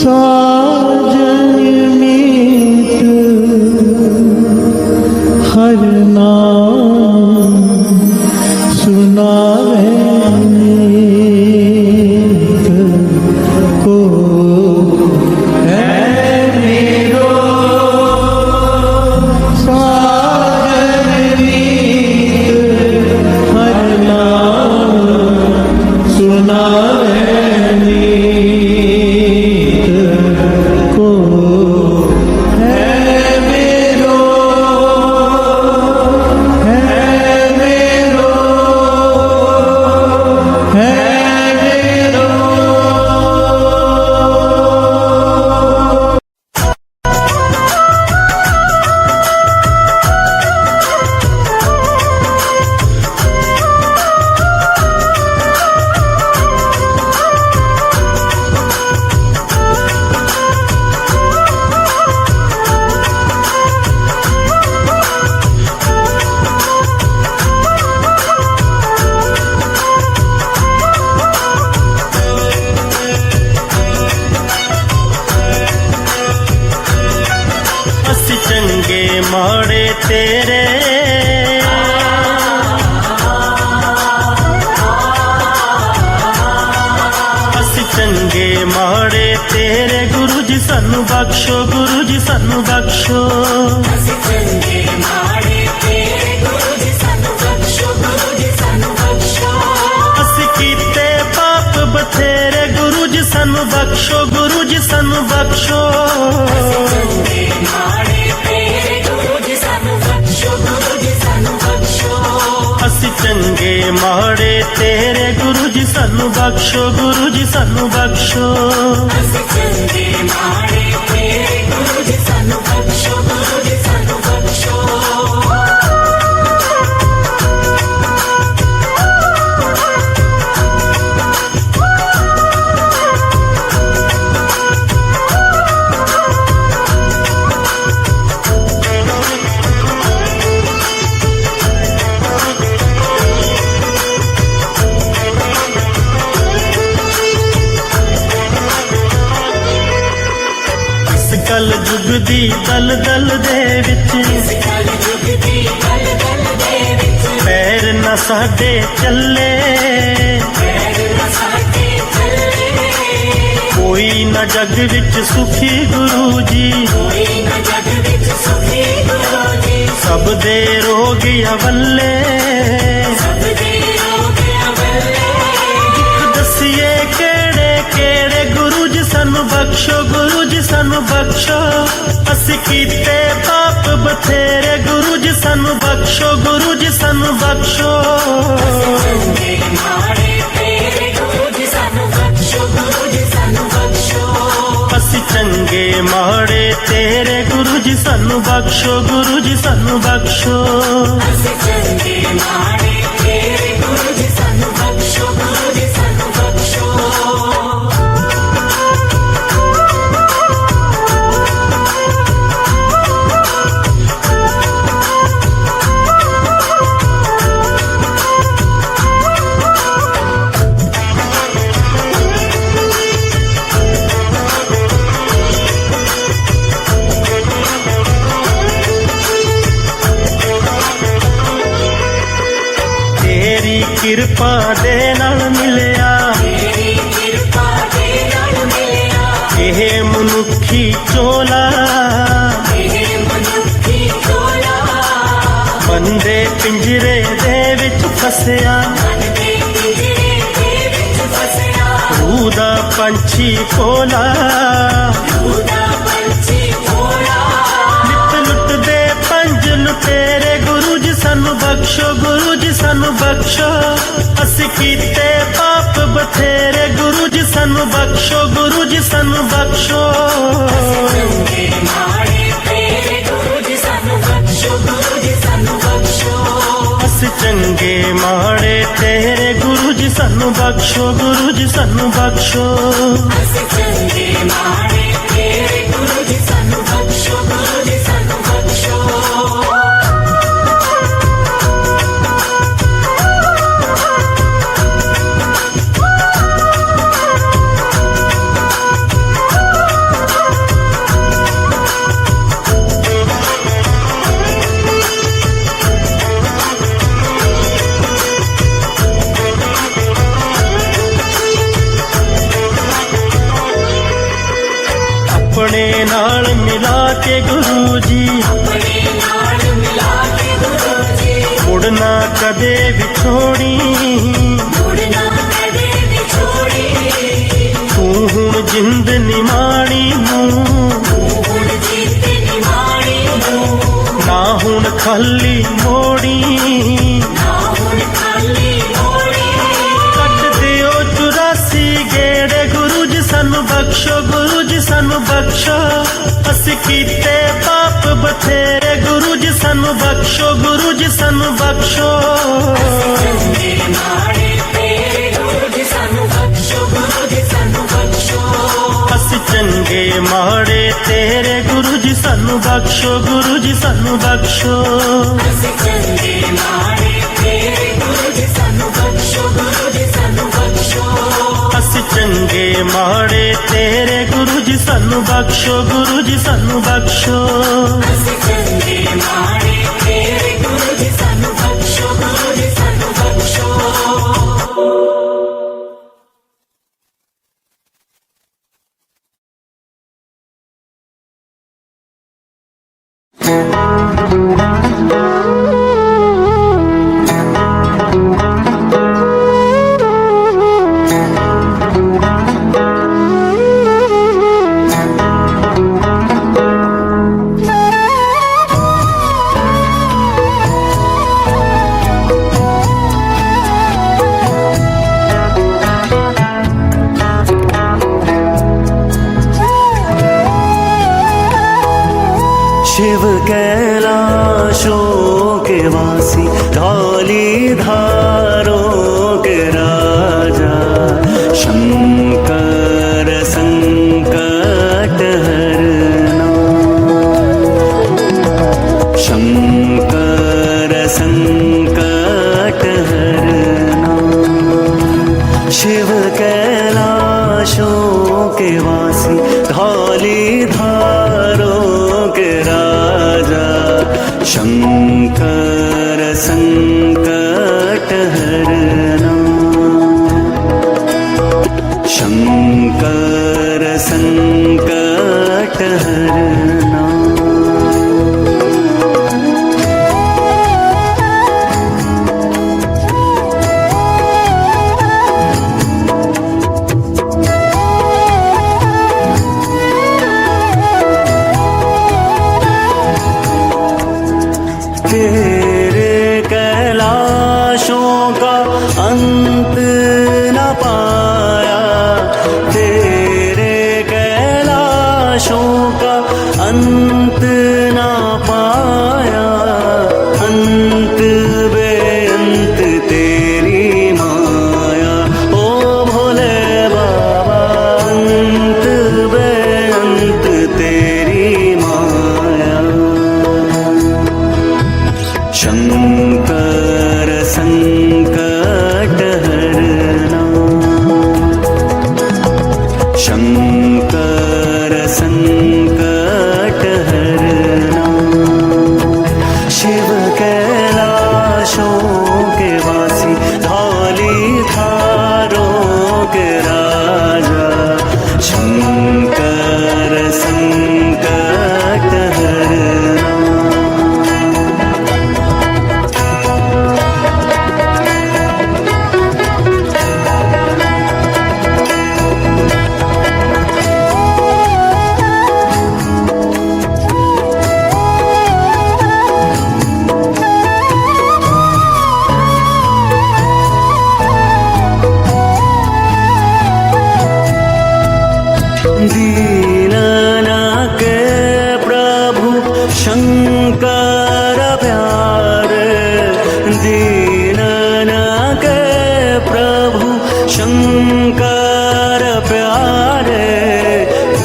साजन मीत हर नाम सुनावे नीत को है मेरो साजन मीत हर नाम सुनावे नीत को है मेरो ਜੀ ਸਾਨੂੰ ਬਖਸ਼ੋ, ਗੁਰੂ ਜੀ ਸਾਨੂੰ ਬਖਸ਼ੋ। ਅਸੀਂ ਚੰਗੇ ਮਾੜੇ ਤੇਰੇ ਗੁਰੂ ਜੀ ਸਾਨੂੰ ਬਖਸ਼ੋ, ਗੁਰੂ ਜੀ ਸਾਨੂੰ ਬਖਸ਼ੋ। ਅਸੀਂ ਕੀਤੇ ਪਾਪ ਬਥੇਰੇ, ਗੁਰੂ ਜੀ ਸਾਨੂੰ ਬਖਸ਼ੋ, ਗੁਰੂ ਜੀ ਸਾਨੂੰ ਬਖਸ਼ੋ। ਚੰਗੇ ਮਾੜੇ ਤੇਰੇ ਗੁਰੂ ਜੀ ਸਾਨੂੰ ਬਖਸ਼ੋ, ਗੁਰੂ ਜੀ ਸਾਨੂੰ ਬਖਸ਼ੋ। ਅਸੀਂ ਚੰਗੇ ਮਾੜੇ ਤੇਰੇ, ਗੁਰੂ ਜੀ ਸਾਨੂੰ ਬਖਸ਼ੋ, ਗੁਰੂ ਜੀ ਸਾਨੂੰ ਬਖਸ਼ੋ। ਅਸੀਂ ਚੰਗੇ ਮਾੜੇ ਤੇਰੇ ਗੁਰੂ ਜੀ ਸਾਨੂੰ ਬਖਸ਼ੋ, ਗੁਰੂ ਜੀ ਸਾਨੂੰ ਬਖਸ਼ੋ। ਇਸ ਕਲ ਯੁਗ ਦੀ ਦਲਦਲ ਦੇ ਵਿੱਚ ਕਲ ਯੁਗ ਦੀ ਗਲ ਗਲ ਦੇ ਵਿੱਚ ਪੈਰ ਨਾ ਸਾਡੇ ਚੱਲੇ, ਪੈਰ ਨਾ ਸਾਡੇ ਚੱਲੇ। ਕੋਈ ਨਾ ਜਗ ਵਿੱਚ ਸੁਖੀ ਗੁਰੂ ਜੀ, ਕੋਈ ਨਾ ਜਗ ਵਿੱਚ ਸੁਖੀ ਗੁਰੂ ਜੀ। ਸਭ ਦੇ ਰੋਗ ਅਵੱਲੇ। ਸਭ ਦੇ ਰੋਗ ਅਵੱਲੇ। ਦੁੱਖ ਦਸੀਏ ਕਿਹੜੇ ਕਿਹੜੇ, ਗੁਰੂ ਜੀ ਸਾਨੂੰ ਬਖਸ਼ੋ, ਗੁਰੂ ਜੀ ਸਾਨੂੰ ਬਖਸ਼ੋ। ਅਸੀਂ ਕੀਤੇ ਪਾਪ ਬਥੇਰੇ, ਗੁਰੂ ਜੀ ਸਾਨੂੰ ਬਖਸ਼ੋ, ਗੁਰੂ ਜੀ ਸਾਨੂੰ ਬਖਸ਼ੋ। ਚੰਗੇ ਮਾੜੇ ਤੇਰੇ ਗੁਰੂ ਜੀ ਸਾਨੂੰ ਬਖਸ਼ੋ, ਗੁਰੂ ਜੀ ਸਾਨੂੰ ਬਖਸ਼ੋ। ਅਸੀਂ ਚੰਗੇ ਮਾੜੇ ਤੇਰੇ, ਗੁਰੂ ਜੀ ਸਾਨੂੰ ਬਖਸ਼ੋ, ਗੁਰੂ ਜੀ ਸਾਨੂੰ ਬਖਸ਼ੋ। ਅਸੀਂ ਚੰਗੇ ਮਾੜੇ ਤੇਰੇ ਗੁਰੂ ਜੀ ਸਾਨੂੰ ਬਖਸ਼ੋ, ਗੁਰੂ ਜੀ ਸਾਨੂੰ ਬਖਸ਼ੋ। ਤੇਰੀ ਕਿਰਪਾ ਦੇ ਨਾਲ ਮਿਲਿਆ ਤੇਰੀ ਕਿਰਪਾ ਦੇ ਨਾਲ ਮਿਲਿਆ ਇਹ ਮਨੁੱਖੀ ਚੋਲਾ, ਇਹ ਮਨੁੱਖੀ ਝੋਲਾ। ਬੰਦੇ ਪਿੰਜਰੇ ਦੇ ਵਿੱਚ ਫਸਿਆ, ਮਨ ਦੇ ਪਿੰਜਰੇ ਦੇ ਵਿੱਚ ਫਸਿਆ। ਰੂਹ ਦਾ ਪੰਛੀ ਕੋਲਾ। ਉਹਦਾ ਪੰਛੀ ਭੋਲਾ। ਨਿਤ ਲੁੱਟਦੇ ਪੰਜ ਲੁਟੇਰੇ, ਗੁਰੂ ਜੀ ਸਾਨੂੰ ਬਖਸ਼ੋ, ਗੁਰੂ ਜੀ ਸਾਨੂੰ ਬਖਸ਼ੋ। ਅਸੀਂ ਕੀਤੇ ਪਾਪ ਬਥੇਰੇ, ਗੁਰੂ ਜੀ ਸਾਨੂੰ ਬਖਸ਼ੋ, ਗੁਰੂ ਜੀ ਸਾਨੂੰ ਬਖਸ਼ੋ। ਚੰਗੇ ਮਾੜੇ ਤੇਰੇ ਗੁਰੂ ਜੀ ਸਾਨੂੰ ਬਖਸ਼ੋ, ਗੁਰੂ ਜੀ ਸਾਨੂੰ ਬਖਸ਼ੋ। ਅਸੀਂ ਚੰਗੇ ਮਾੜੇ ਤੇਰੇ, ਗੁਰੂ ਜੀ ਸਾਨੂੰ ਬਖਸ਼ੋ, ਗੁਰੂ ਜੀ ਸਾਨੂੰ ਬਖਸ਼ੋ। ਅਸੀਂ ਚੰਗੇ ਮਾੜੇ ਤੇਰੇ ਗੁਰੂ ਜੀ ਸਾਨੂੰ ਬਖਸ਼ੋ, ਗੁਰੂ ਜੀ ਸਾਨੂੰ ਬਖਸ਼ੋ। ਆਪਣੇ ਨਾਲ ਮਿਲਾ ਕੇ ਗੁਰੂ ਜੀ, ਆਪਣੇ ਨਾਲ ਮਿਲਾ ਕੇ ਗੁਰੂ ਜੀ। ਮੁੜਨਾ ਕਦੇ ਵਿਛੋੜੀ। ਮੁੜਨਾ ਕਦੇ ਵਿਛੋੜੀ। ਤੂੰ ਹੁਣ ਜਿੰਦ ਨਿਮਾਣੀ ਨੂੰ, ਹੁਣ ਜੀਤ ਨਿਮਾਣੀ ਨੂੰ। ਨਾ ਹੁਣ ਖਾਲੀ ਮੋੜੀ। ਨਾ ਹੁਣ ਖਾਲੀ ਮੋੜੀ। ਕੱਟ ਦਿਓ 84 ਗੇੜੇ, ਗੁਰੂ ਜੀ ਸਾਨੂੰ ਬਖਸ਼ੋ, ਗੁਰੂ ਜੀ ਸਾਨੂੰ ਬਖਸ਼ੋ। ਅਸੀਂ ਕੀਤੇ ਪਾਪ ਬਥੇਰੇ, ਗੁਰੂ ਜੀ ਸਾਨੂੰ ਬਖਸ਼ੋ, ਗੁਰੂ ਜੀ ਸਾਨੂੰ ਬਖਸ਼ੋ। ਚੰਗੇ ਮਾੜੇ ਤੇਰੇ ਗੁਰੂ ਜੀ ਸਾਨੂੰ ਬਖਸ਼ੋ, ਗੁਰੂ ਜੀ ਸਾਨੂੰ ਬਖਸ਼ੋ। ਅਸੀਂ ਚੰਗੇ ਮਾੜੇ ਤੇਰੇ, ਗੁਰੂ ਜੀ ਸਾਨੂੰ ਬਖਸ਼ੋ, ਗੁਰੂ ਜੀ ਸਾਨੂੰ ਬਖਸ਼ੋ। ਅਸੀਂ ਚੰਗੇ ਮਾੜੇ ਤੇਰੇ ਗੁਰੂ ਜੀ ਸਾਨੂੰ ਬਖਸ਼ੋ, ਗੁਰੂ ਜੀ ਸਾਨੂੰ ਬਖਸ਼ੋ। ਅਸੀਂ ਚੰਗੇ ਮਾੜੇ ਤੇਰੇ, ਗੁਰੂ ਜੀ ਸਾਨੂੰ ਬਖਸ਼ੋ, ਗੁਰੂ ਜੀ ਸਾਨੂੰ ਬਖਸ਼ੋ। ਅਸੀਂ ਚੰਗੇ ਮਾੜੇ ਤੇਰੇ ਗੁਰੂ ਜੀ ਸਾਨੂੰ ਬਖਸ਼ੋ, ਗੁਰੂ ਜੀ ਸਾਨੂੰ ਬਖਸ਼ੋ। के वासी धौली धारों के राजा शंकर संकट हरना शंकर संकट हरना शिव कैलाशों के वासी धौली धारों के राजा शंकर संकट हरना शंकर संकट हरना तेरे कैलाशों का अंत न पाया तेरे कैलाशों का अंत न पाया अंत बेअंत तेरी माया ओ भोले बाबा अंत बेअंत तेरी माया शंकर संकट हरना शंकर संकट हरना शिव कैलाशों के वासी धौली धारों के राजा शंकर संकट हरना दीनना के प्रभु शंकर प्यारे दीनना के प्रभु शंकर प्यारे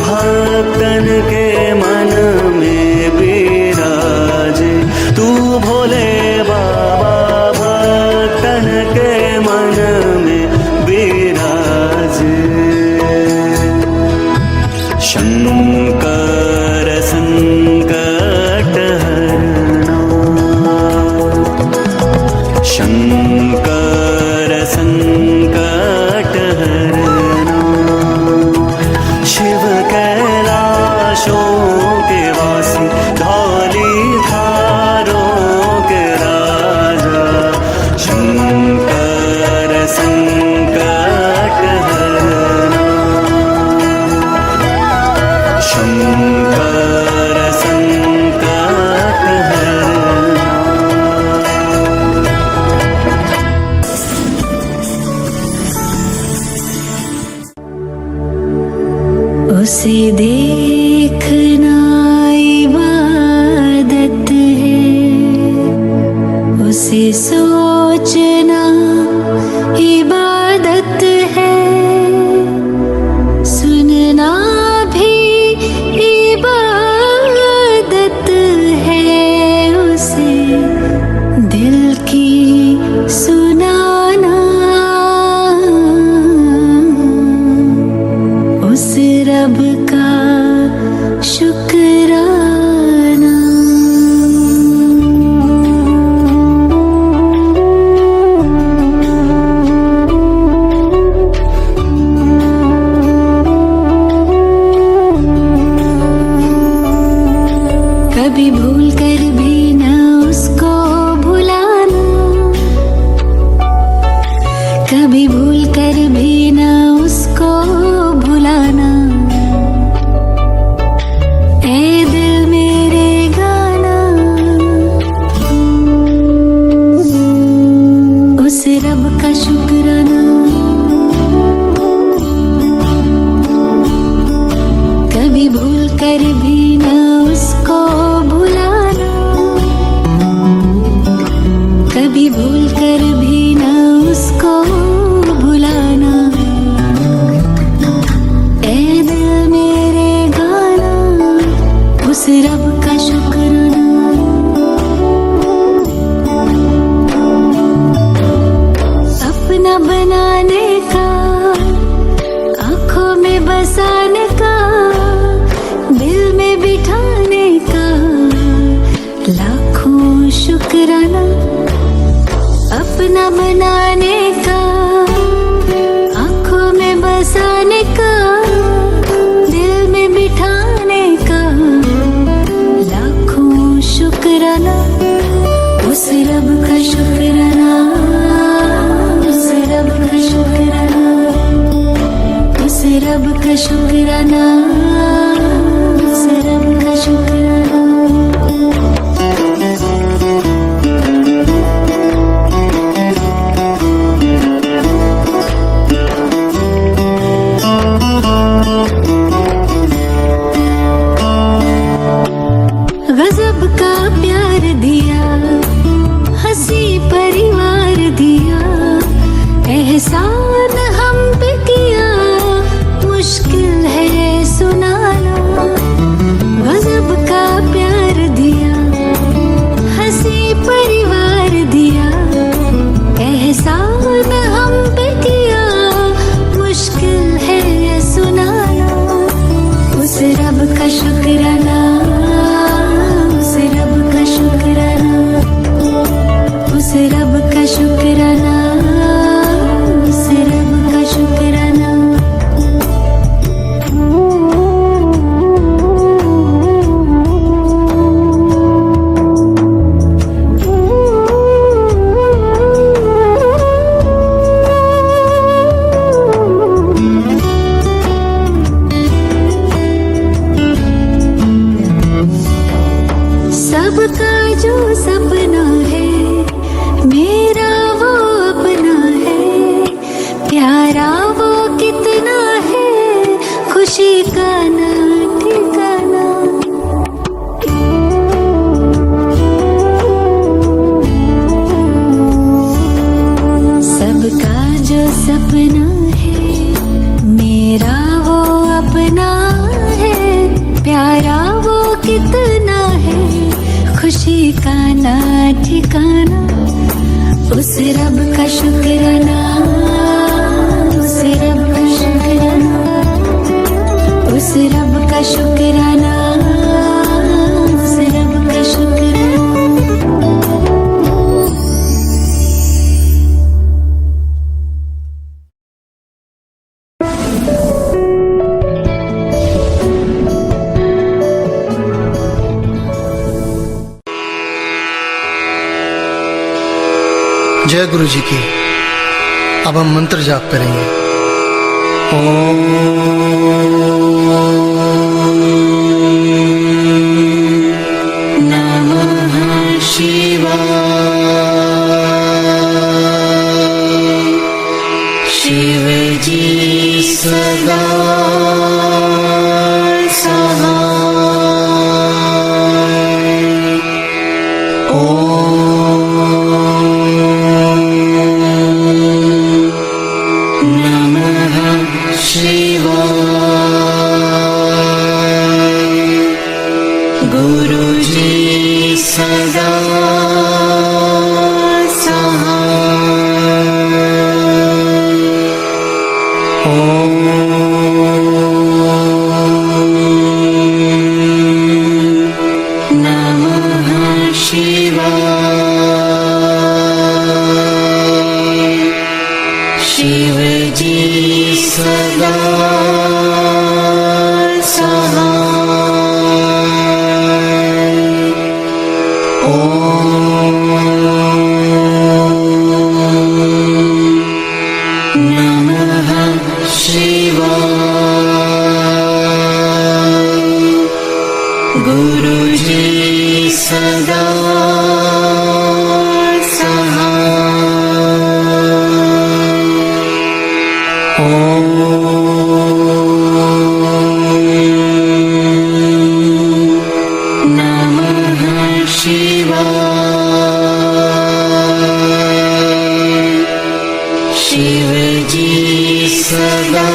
भक्तन के मन में विराजे तू भोले बाबा भक्तन के मन में विराजे शंकर संकट हरना शंकर संकट हरना शिव कैलाशों के वासी धौली धारों के राजा शंकर संकट हरना शंकर संकट हरना उसे देखना इबादत है उसे सोचना इबादत है सुनना भी इबादत है उसे दिल की सुनाना उस रब का शुक्राना कभी भूल कर भी न उसको भुलाना। ऐ दिल मेरे गाना उस रब का शुक्राना। अपना बनाने का, आंखों में बसाने का, दिल में बिठाने का लाखों शुक्राना। अपना बनाने का, आंखों में बसाने का, दिल में बिठाने का लाखों शुक्राना। उस रब का शुक्राना, उस रब का शुक्राना, उस रब का शुक्राना, उस रब का शुक्राना। गजब का प्यार दिया, हंसी परिवार दिया, एहसान हम पे किया, मुश्किल है सुनाना। गजब का प्यार दिया, हंसी परिवार दिया, एहसान हम पे किया, मुश्किल है सुनाना। उस रब का शुक्राना, उस रब का शुक्राना, उस रब का शुक्राना, उस रब का शुक्राना। सबका जो सपना है मेरा वो अपना है, प्यारा वो कितना है, खुशी का ना ठिकाना। सबका जो सपना है मेरा वो अपना है, प्यारा वो कितना है, खुशी का ना ठिकाना। उस रब का शुक्राना, उस रब का शुक्राना, उस रब का शुक्राना, उस रब का शुक्राना। जय गुरु जी की। अब हम मंत्र जाप करेंगे। नमः शिवाय। शिव जी सदा सहाय। गुरुजी सदा सहाय। नमः शिवाय। शिव जी सदा गुरुजी सदा नमः शिवाय। सदा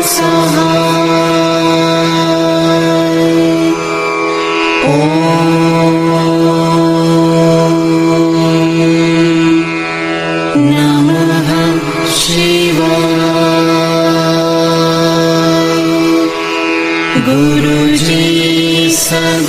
सहाय। नमः शिवाय। गुरुजी सदा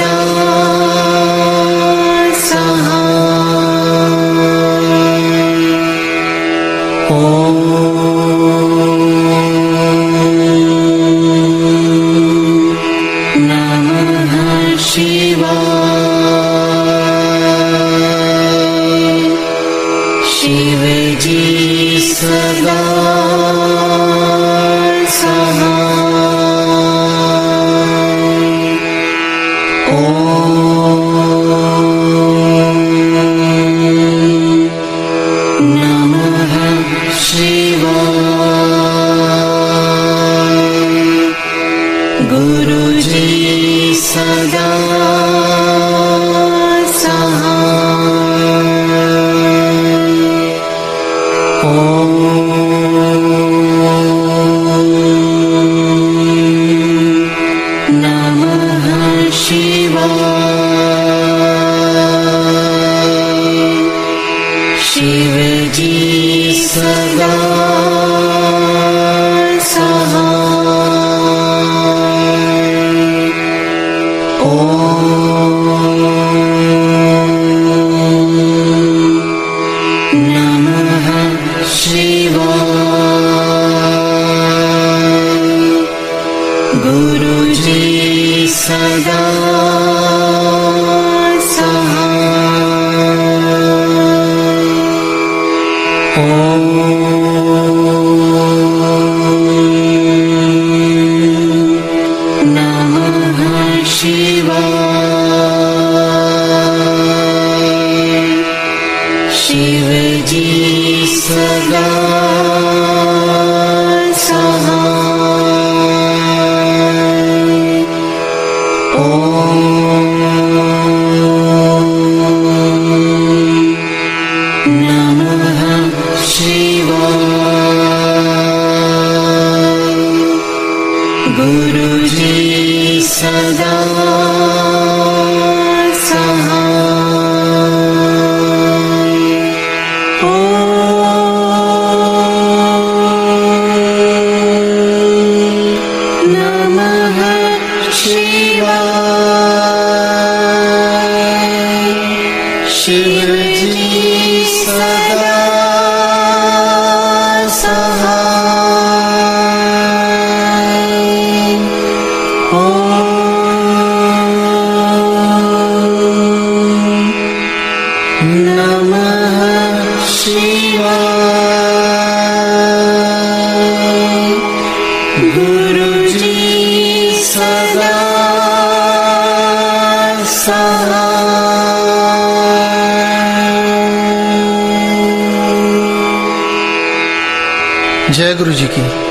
जय गुरु जी की।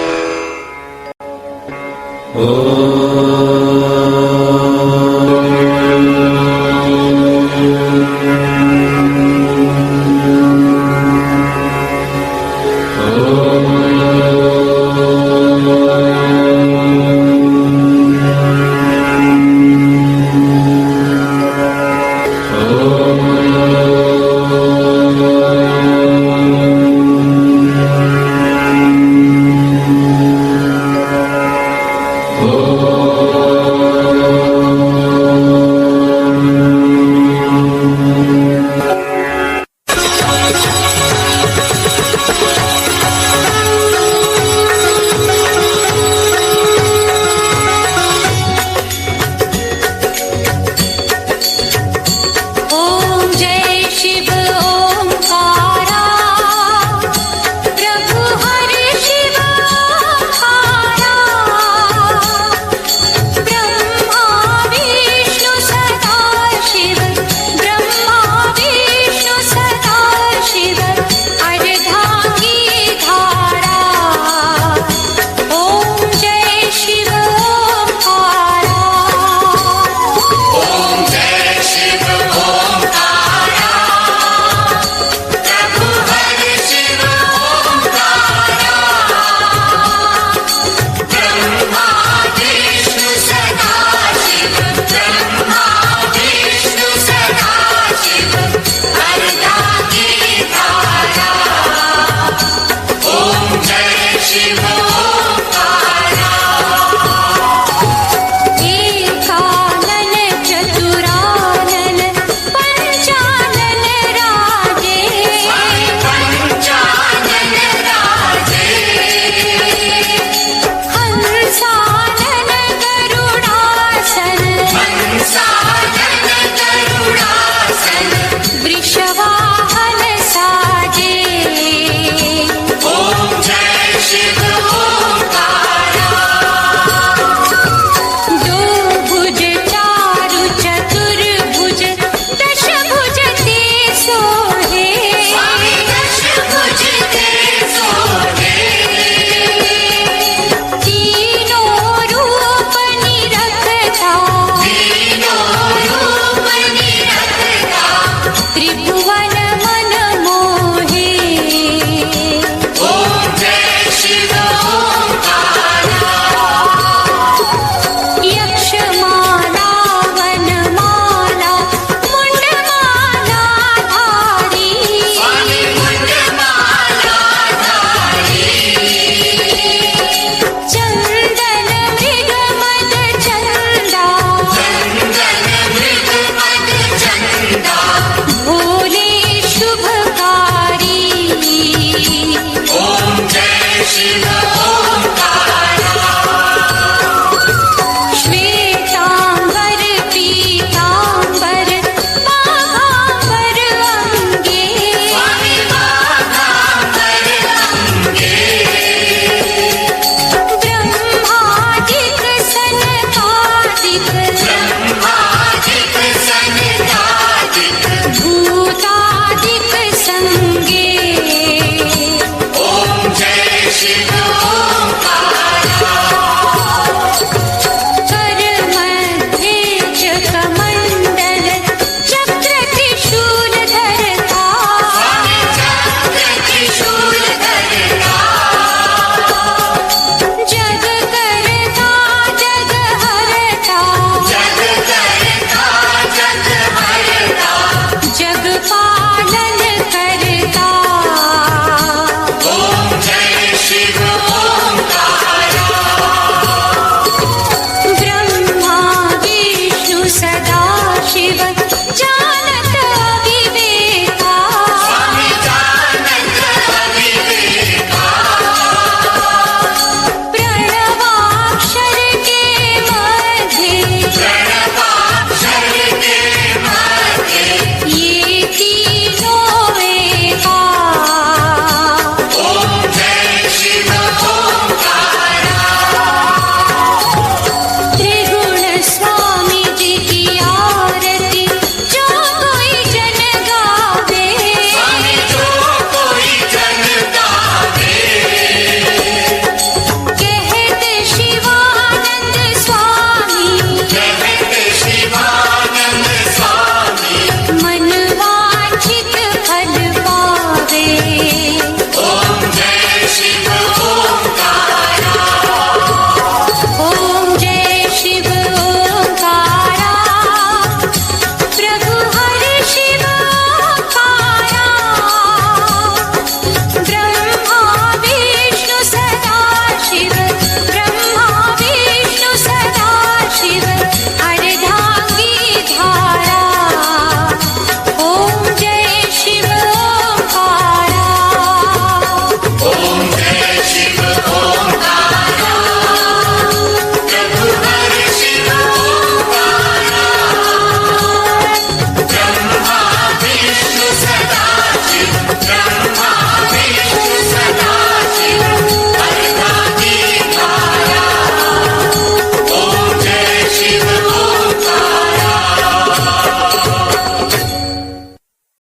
त्रिपुरारी